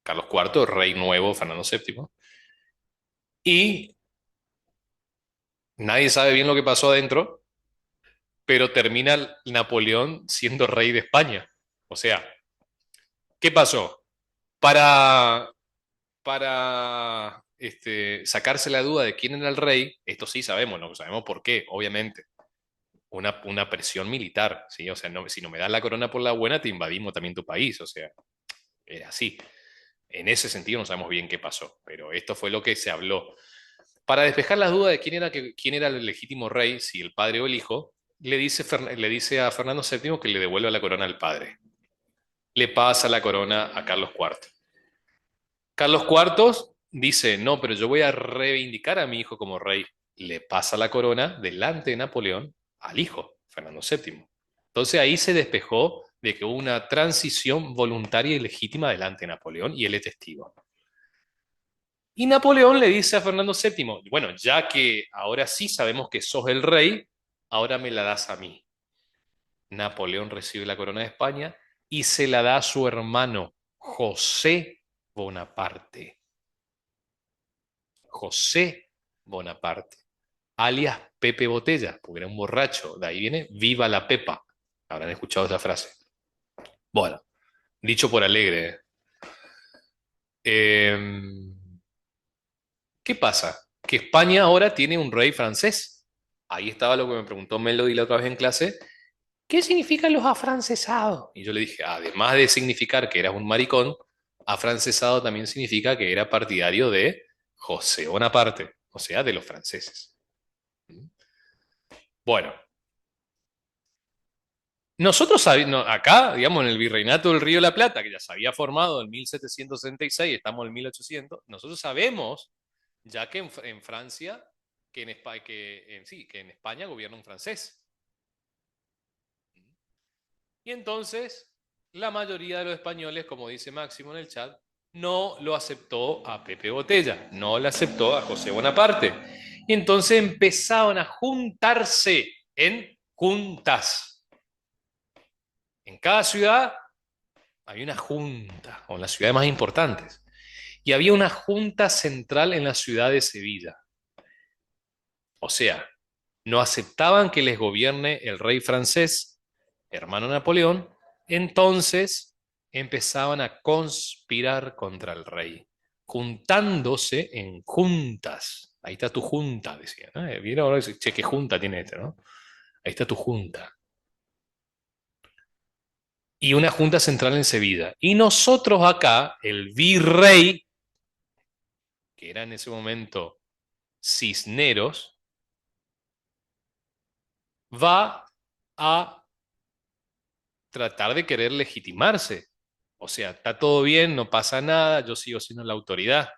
Carlos IV, rey nuevo, Fernando VII, y nadie sabe bien lo que pasó adentro, pero termina Napoleón siendo rey de España. O sea, ¿qué pasó? Para sacarse la duda de quién era el rey, esto sí sabemos, no sabemos por qué, obviamente. Una presión militar, ¿sí? O sea, no, si no me das la corona por la buena, te invadimos también tu país, o sea, era así. En ese sentido no sabemos bien qué pasó, pero esto fue lo que se habló. Para despejar las dudas de quién era el legítimo rey, si el padre o el hijo, le dice a Fernando VII que le devuelva la corona al padre. Le pasa la corona a Carlos IV. Carlos IV dice, no, pero yo voy a reivindicar a mi hijo como rey. Le pasa la corona delante de Napoleón al hijo, Fernando VII. Entonces ahí se despejó de que hubo una transición voluntaria y legítima delante de Napoleón, y él es testigo. Y Napoleón le dice a Fernando VII, bueno, ya que ahora sí sabemos que sos el rey, ahora me la das a mí. Napoleón recibe la corona de España y se la da a su hermano, José Bonaparte. José Bonaparte, alias Pepe Botella, porque era un borracho. De ahí viene Viva la Pepa. Habrán escuchado esa frase. Bueno, dicho por Alegre. ¿Qué pasa? Que España ahora tiene un rey francés. Ahí estaba lo que me preguntó Melody la otra vez en clase. ¿Qué significan los afrancesados? Y yo le dije, además de significar que eras un maricón, afrancesado también significa que era partidario de José Bonaparte, o sea, de los franceses. Bueno, nosotros acá, digamos, en el Virreinato del Río de la Plata, que ya se había formado en 1766, estamos en 1800, nosotros sabemos ya que en Francia, que en España gobierna un francés. Y entonces, la mayoría de los españoles, como dice Máximo en el chat, no lo aceptó a Pepe Botella, no lo aceptó a José Bonaparte. Y entonces empezaron a juntarse en juntas. En cada ciudad había una junta, o en las ciudades más importantes. Y había una junta central en la ciudad de Sevilla. O sea, no aceptaban que les gobierne el rey francés, hermano Napoleón, entonces empezaban a conspirar contra el rey, juntándose en juntas. Ahí está tu junta, decían, ¿no? ¿Vieron? Ahora dice, che, qué junta tiene este, ¿no? Ahí está tu junta. Y una junta central en Sevilla. Y nosotros acá, el virrey, que era en ese momento Cisneros, va a tratar de querer legitimarse. O sea, está todo bien, no pasa nada, yo sigo siendo la autoridad.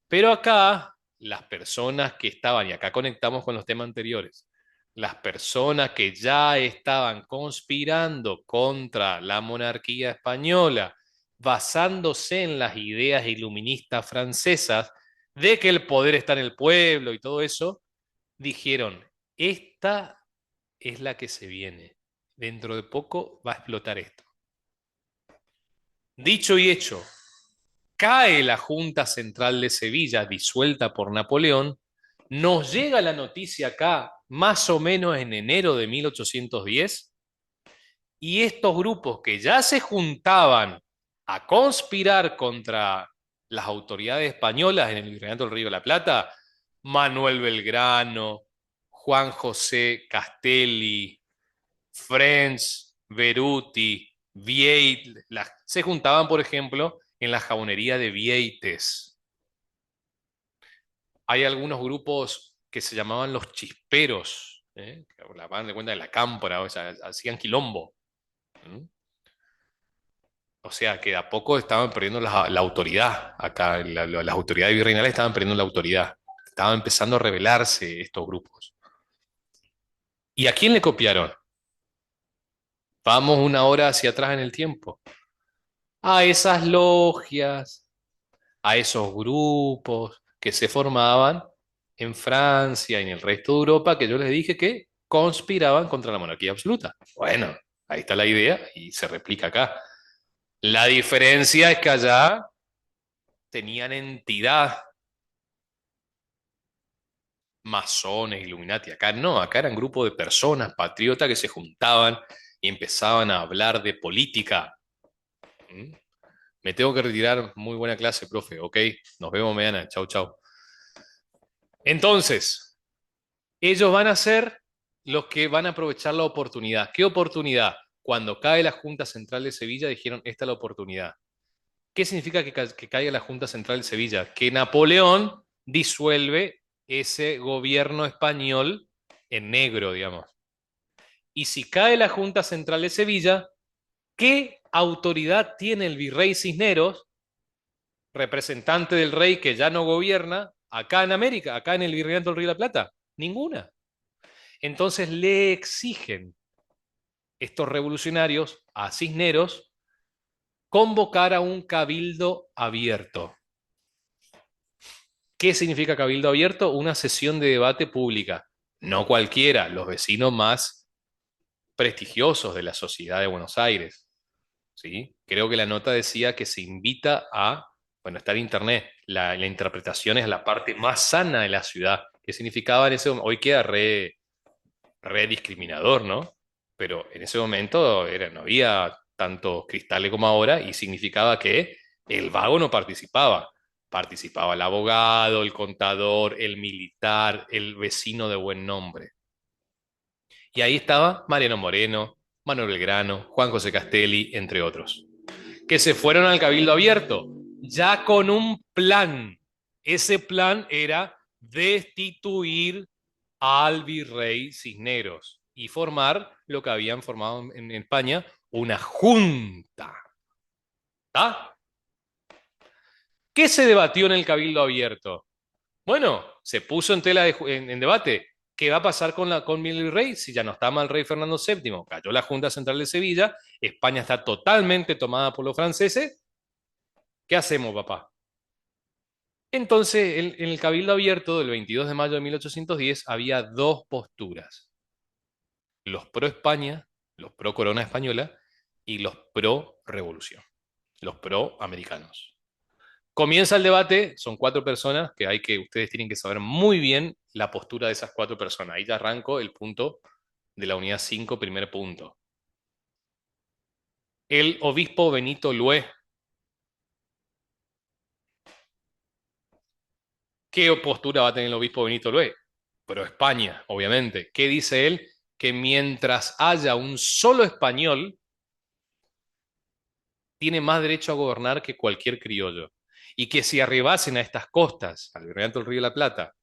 Pero acá, las personas que estaban, y acá conectamos con los temas anteriores, las personas que ya estaban conspirando contra la monarquía española, basándose en las ideas iluministas francesas de que el poder está en el pueblo y todo eso, dijeron, esta es la que se viene. Dentro de poco va a explotar esto. Dicho y hecho, cae la Junta Central de Sevilla, disuelta por Napoleón, nos llega la noticia acá más o menos en enero de 1810, y estos grupos que ya se juntaban a conspirar contra las autoridades españolas en el Virreinato del Río de la Plata, Manuel Belgrano, Juan José Castelli, French, Beruti, Vieites, se juntaban, por ejemplo, en la jabonería de Vieites. Hay algunos grupos que se llamaban los chisperos, que la van de cuenta de la cámpora, o sea, hacían quilombo. O sea, que de a poco estaban perdiendo la autoridad acá, las autoridades virreinales estaban perdiendo la autoridad. Estaban empezando a rebelarse estos grupos. ¿Y a quién le copiaron? Vamos una hora hacia atrás en el tiempo. A esas logias, a esos grupos que se formaban en Francia y en el resto de Europa, que yo les dije que conspiraban contra la monarquía absoluta. Bueno, ahí está la idea y se replica acá. La diferencia es que allá tenían entidad, masones, Illuminati. Acá no, acá eran grupos de personas patriotas que se juntaban y empezaban a hablar de política. ¿Mm? Me tengo que retirar. Muy buena clase, profe. Ok, nos vemos mañana. Chau, chau. Entonces, ellos van a ser los que van a aprovechar la oportunidad. ¿Qué oportunidad? Cuando cae la Junta Central de Sevilla, dijeron, esta es la oportunidad. ¿Qué significa que caiga la Junta Central de Sevilla? Que Napoleón disuelve ese gobierno español en negro, digamos. Y si cae la Junta Central de Sevilla, ¿qué autoridad tiene el virrey Cisneros, representante del rey que ya no gobierna, acá en América, acá en el Virreinato del Río de la Plata? Ninguna. Entonces le exigen estos revolucionarios a Cisneros convocar a un cabildo abierto. ¿Qué significa cabildo abierto? Una sesión de debate pública. No cualquiera, los vecinos más prestigiosos de la sociedad de Buenos Aires. ¿Sí? Creo que la nota decía que se invita a, bueno, está en internet, la interpretación es la parte más sana de la ciudad. ¿Qué significaba en ese momento? Hoy queda re discriminador, ¿no? Pero en ese momento no había tantos cristales como ahora y significaba que el vago no participaba. Participaba el abogado, el contador, el militar, el vecino de buen nombre. Y ahí estaba Mariano Moreno, Manuel Belgrano, Juan José Castelli, entre otros, que se fueron al Cabildo Abierto, ya con un plan. Ese plan era destituir al virrey Cisneros y formar lo que habían formado en España, una junta. ¿Está? ¿Qué se debatió en el Cabildo Abierto? Bueno, se puso en tela en debate. ¿Qué va a pasar con el virrey si ya no está mal el rey Fernando VII? Cayó la Junta Central de Sevilla, España está totalmente tomada por los franceses. ¿Qué hacemos, papá? Entonces, en el Cabildo Abierto del 22 de mayo de 1810 había dos posturas: los pro España, los pro corona española y los pro revolución, los pro americanos. Comienza el debate, son cuatro personas ustedes tienen que saber muy bien la postura de esas cuatro personas. Ahí ya arranco el punto de la unidad 5, primer punto. El obispo Benito Lué. ¿Qué postura va a tener el obispo Benito Lué? Pro España, obviamente. ¿Qué dice él? Que mientras haya un solo español, tiene más derecho a gobernar que cualquier criollo. Y que si arribasen a estas costas, al Virreinato del Río de la Plata,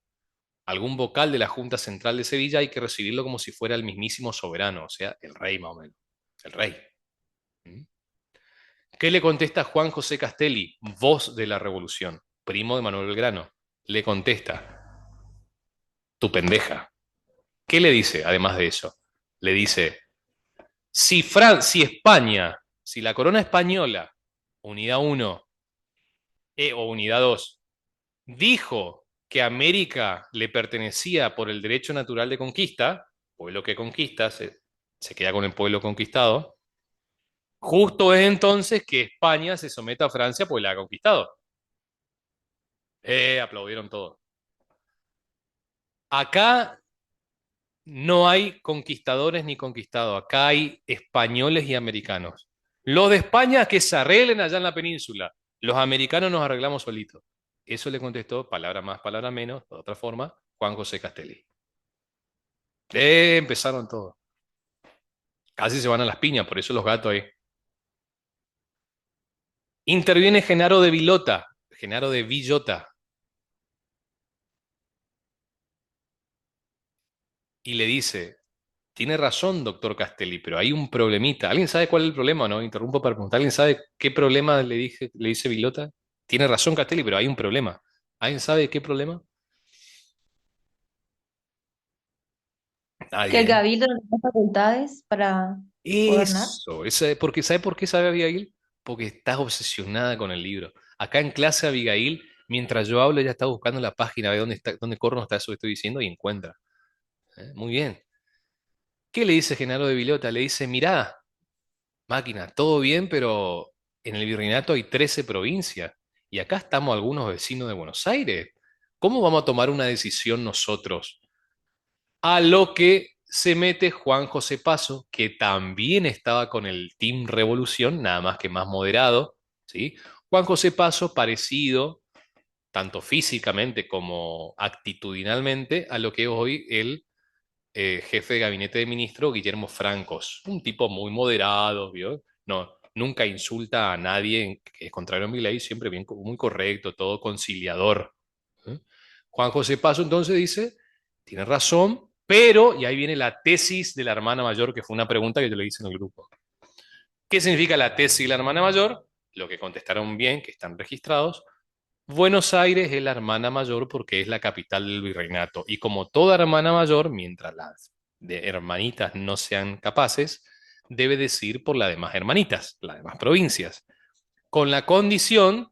algún vocal de la Junta Central de Sevilla, hay que recibirlo como si fuera el mismísimo soberano, o sea, el rey más o menos. El rey. ¿Mm? ¿Qué le contesta Juan José Castelli, voz de la Revolución, primo de Manuel Belgrano? Le contesta: tu pendeja. ¿Qué le dice, además de eso? Le dice: si España, si la corona española, unidad 1 o unidad 2, dijo que América le pertenecía por el derecho natural de conquista, pueblo que conquista se queda con el pueblo conquistado, justo es entonces que España se someta a Francia porque la ha conquistado. Aplaudieron todos. Acá no hay conquistadores ni conquistados, acá hay españoles y americanos. Los de España que se arreglen allá en la península, los americanos nos arreglamos solitos. Eso le contestó, palabra más, palabra menos, de otra forma, Juan José Castelli. Empezaron todos. Casi se van a las piñas, por eso los gatos ahí. Interviene Genaro de Villota, y le dice: tiene razón, doctor Castelli, pero hay un problemita. ¿Alguien sabe cuál es el problema o no? Interrumpo para preguntar. ¿Alguien sabe qué problema le dice Villota? Tiene razón Castelli, pero hay un problema. ¿Alguien sabe qué problema? Que el Nadie. cabildo no tiene facultades para gobernar. Porque ¿sabe por qué sabe Abigail? Porque está obsesionada con el libro. Acá en clase Abigail, mientras yo hablo, ella está buscando la página, ve dónde corno está eso que estoy diciendo y encuentra. Muy bien. ¿Qué le dice Genaro de Villota? Le dice: mirá, máquina, todo bien, pero en el virreinato hay 13 provincias y acá estamos algunos vecinos de Buenos Aires. ¿Cómo vamos a tomar una decisión nosotros? A lo que se mete Juan José Paso, que también estaba con el Team Revolución, nada más que más moderado, ¿sí? Juan José Paso parecido, tanto físicamente como actitudinalmente, a lo que es hoy el jefe de gabinete de ministro, Guillermo Francos. Un tipo muy moderado, ¿vio? No, nunca insulta a nadie, que es contrario a mi ley, siempre bien, muy correcto, todo conciliador. ¿Eh? Juan José Paso entonces dice: tiene razón, pero, y ahí viene la tesis de la hermana mayor, que fue una pregunta que yo le hice en el grupo. ¿Qué significa la tesis de la hermana mayor? Lo que contestaron bien, que están registrados: Buenos Aires es la hermana mayor porque es la capital del virreinato. Y como toda hermana mayor, mientras las de hermanitas no sean capaces, debe decidir por las demás hermanitas, las demás provincias. Con la condición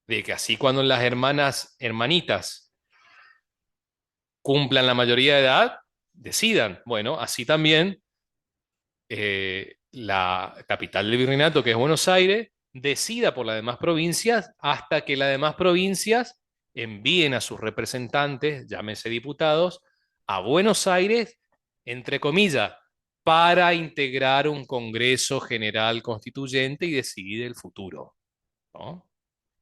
de que así cuando las hermanitas cumplan la mayoría de edad, decidan. Bueno, así también la capital del virreinato, que es Buenos Aires, decida por las demás provincias hasta que las demás provincias envíen a sus representantes, llámese diputados, a Buenos Aires, entre comillas, para integrar un Congreso General Constituyente y decidir el futuro, ¿no?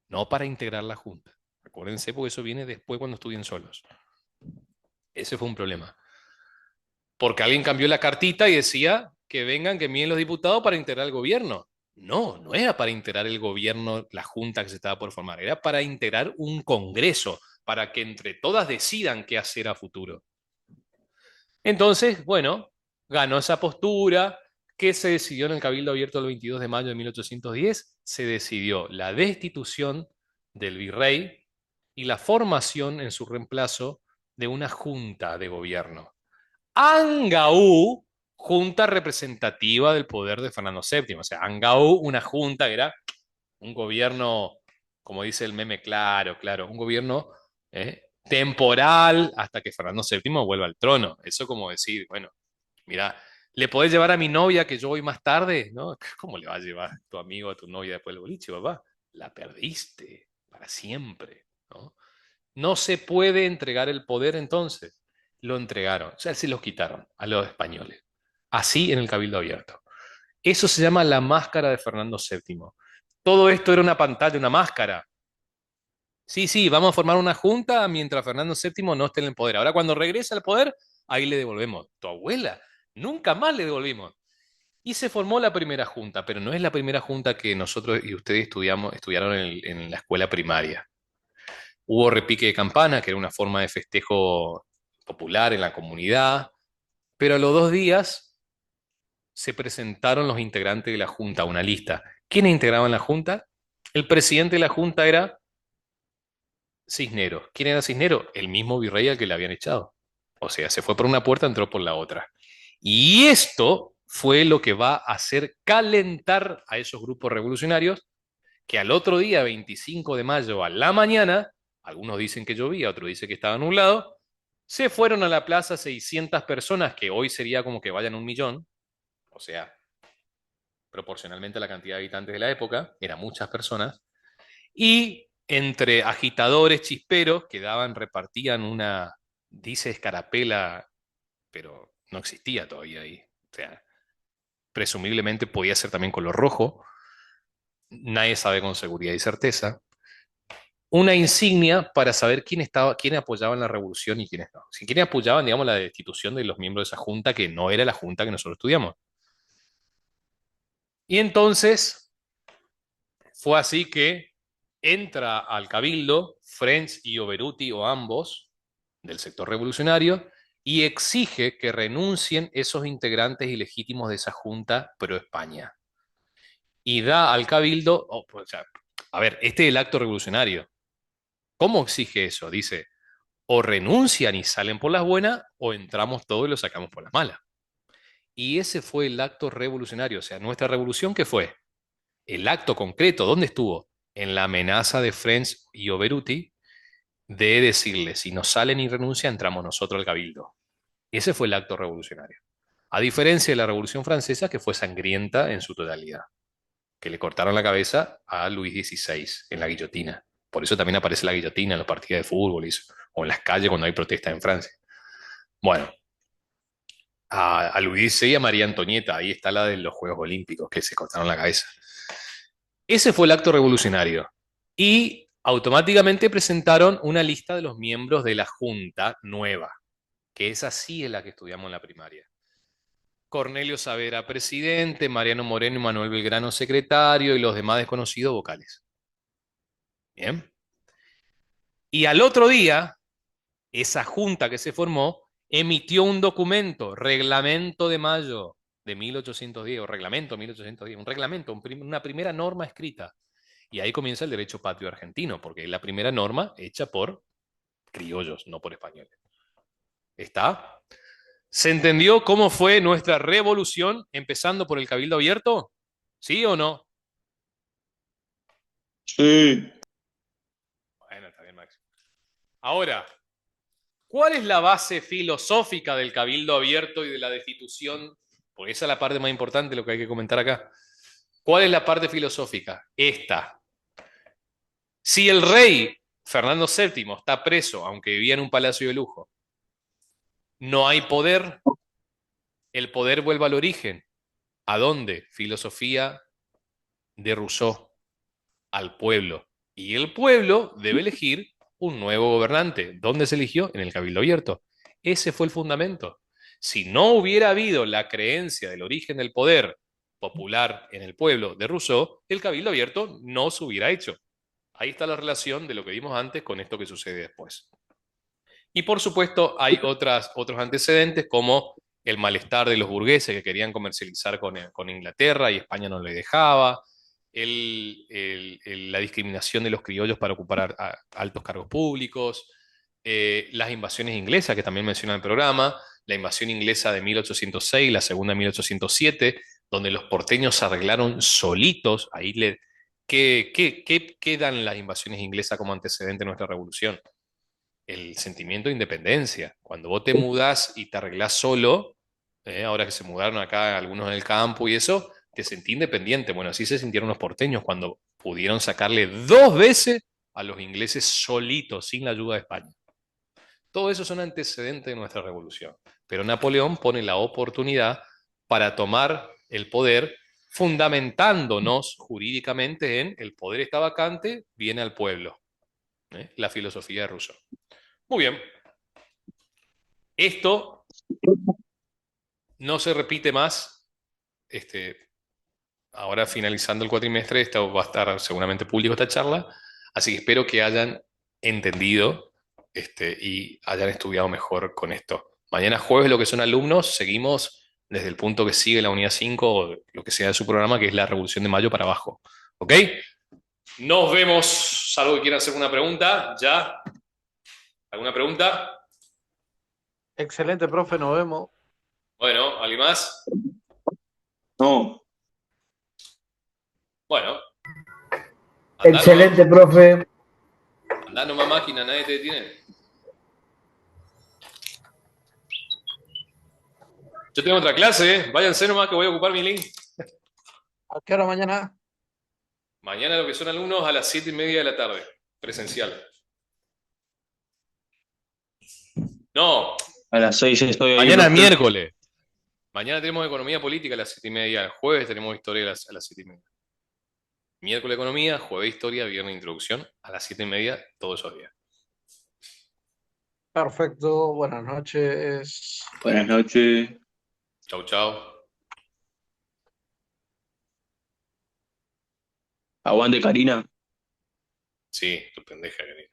No para integrar la Junta. Acuérdense, porque eso viene después cuando estudien solos. Ese fue un problema. Porque alguien cambió la cartita y decía que vengan, que envíen los diputados para integrar el gobierno. No, no era para integrar el gobierno, la junta que se estaba por formar, era para integrar un congreso, para que entre todas decidan qué hacer a futuro. Entonces, bueno, ganó esa postura. ¿Qué se decidió en el Cabildo Abierto el 22 de mayo de 1810? Se decidió la destitución del virrey y la formación en su reemplazo de una junta de gobierno. Angaú, junta representativa del poder de Fernando VII. O sea, Angaú, una junta que era un gobierno como dice el meme, claro, claro, un gobierno temporal hasta que Fernando VII vuelva al trono. Eso como decir, bueno, mira, ¿le podés llevar a mi novia que yo voy más tarde? ¿No? ¿Cómo le va a llevar tu amigo a tu novia después del boliche, papá? La perdiste para siempre, ¿no? No se puede entregar el poder entonces. Lo entregaron, o sea, se los quitaron a los españoles. Así en el Cabildo Abierto. Eso se llama la máscara de Fernando VII. Todo esto era una pantalla, una máscara. Sí, sí, vamos a formar una junta mientras Fernando VII no esté en el poder. Ahora cuando regrese al poder, ahí le devolvemos. Tu abuela, nunca más le devolvimos. Y se formó la primera junta, pero no es la primera junta que nosotros y ustedes estudiaron en la escuela primaria. Hubo repique de campana, que era una forma de festejo popular en la comunidad, pero a los 2 días se presentaron los integrantes de la junta, una lista. ¿Quiénes integraban la junta? El presidente de la junta era Cisneros. ¿Quién era Cisneros? El mismo virrey al que le habían echado. O sea, se fue por una puerta, entró por la otra. Y esto fue lo que va a hacer calentar a esos grupos revolucionarios que al otro día, 25 de mayo, a la mañana, algunos dicen que llovía, otros dicen que estaba nublado, se fueron a la plaza 600 personas, que hoy sería como que vayan 1 millón, o sea, proporcionalmente a la cantidad de habitantes de la época, eran muchas personas, y entre agitadores chisperos que repartían una, dice escarapela, pero no existía todavía ahí, o sea, presumiblemente podía ser también color rojo, nadie sabe con seguridad y certeza, una insignia para saber quién apoyaba en la revolución y quiénes no. Si quiénes apoyaban, digamos, la destitución de los miembros de esa junta, que no era la junta que nosotros estudiamos. Y entonces fue así que entra al cabildo French y Oberuti, o ambos, del sector revolucionario, y exige que renuncien esos integrantes ilegítimos de esa junta pro España. Y da al cabildo, o sea, a ver, este es el acto revolucionario. ¿Cómo exige eso? Dice, o renuncian y salen por las buenas, o entramos todos y lo sacamos por las malas. Y ese fue el acto revolucionario. O sea, nuestra revolución, ¿qué fue? El acto concreto, ¿dónde estuvo? En la amenaza de French y Oberuti de decirle, si no salen y renuncian, entramos nosotros al cabildo. Ese fue el acto revolucionario. A diferencia de la Revolución Francesa, que fue sangrienta en su totalidad, que le cortaron la cabeza a Luis XVI en la guillotina. Por eso también aparece la guillotina en los partidos de fútbol o en las calles cuando hay protestas en Francia. Bueno, a Luis XVI y a María Antonieta, ahí está la de los Juegos Olímpicos, que se cortaron la cabeza. Ese fue el acto revolucionario. Y automáticamente presentaron una lista de los miembros de la Junta nueva, que esa sí es la que estudiamos en la primaria. Cornelio Saavedra, presidente, Mariano Moreno y Manuel Belgrano, secretario, y los demás desconocidos vocales. Bien. Y al otro día, esa junta que se formó emitió un documento, Reglamento de Mayo de 1810, o Reglamento 1810, un reglamento, una primera norma escrita. Y ahí comienza el derecho patrio argentino, porque es la primera norma hecha por criollos, no por españoles. ¿Está? ¿Se entendió cómo fue nuestra revolución empezando por el Cabildo Abierto? ¿Sí o no? Sí. Bueno, está bien, Max. Ahora, ¿cuál es la base filosófica del Cabildo Abierto y de la destitución? Porque esa es la parte más importante de lo que hay que comentar acá. ¿Cuál es la parte filosófica? Esta. Si el rey Fernando VII está preso, aunque vivía en un palacio de lujo, no hay poder, el poder vuelve al origen. ¿A dónde? Filosofía de Rousseau, al pueblo. Y el pueblo debe elegir un nuevo gobernante. ¿Dónde se eligió? En el Cabildo Abierto. Ese fue el fundamento. Si no hubiera habido la creencia del origen del poder popular en el pueblo de Rousseau, el Cabildo Abierto no se hubiera hecho. Ahí está la relación de lo que vimos antes con esto que sucede después. Y por supuesto hay otros antecedentes como el malestar de los burgueses que querían comercializar con Inglaterra y España no le dejaba, la discriminación de los criollos para ocupar altos cargos públicos, las invasiones inglesas que también menciona el programa, la invasión inglesa de 1806, la segunda de 1807, donde los porteños se arreglaron solitos, ahí ¿Qué dan las invasiones inglesas como antecedente de nuestra revolución? El sentimiento de independencia. Cuando vos te mudás y te arreglás solo, ahora que se mudaron acá algunos en el campo y eso, te sentí independiente. Bueno, así se sintieron los porteños cuando pudieron sacarle 2 veces a los ingleses solitos, sin la ayuda de España. Todo eso son antecedentes de nuestra revolución. Pero Napoleón pone la oportunidad para tomar el poder fundamentándonos jurídicamente en el poder está vacante, viene al pueblo. La filosofía de Rousseau. Muy bien. Esto no se repite más. Ahora finalizando el cuatrimestre, esto va a estar seguramente público esta charla. Así que espero que hayan entendido y hayan estudiado mejor con esto. Mañana jueves, lo que son alumnos, seguimos desde el punto que sigue la unidad 5 o lo que sea de su programa, que es la Revolución de Mayo para abajo. ¿Ok? Nos vemos, salvo que quieran hacer una pregunta. ¿Ya? ¿Alguna pregunta? Excelente, profe, nos vemos. Bueno, ¿alguien más? No, Bueno, Excelente, profe. andá nomás máquina, nadie te detiene. Yo tengo otra clase, váyanse nomás que voy a ocupar mi link. ¿A qué hora mañana? Mañana lo que son alumnos a las 7:30 de la tarde, presencial. No, a las 6 estoy ahí. mañana profe. miércoles. Mañana tenemos economía política a las 7:30. El jueves tenemos historia a las 7:30. Miércoles economía, jueves historia, viernes introducción a las 7:30, todos esos días. Perfecto, buenas noches. Buenas noches. Chau, chau. Aguante, Karina. Sí, tu pendeja, querida.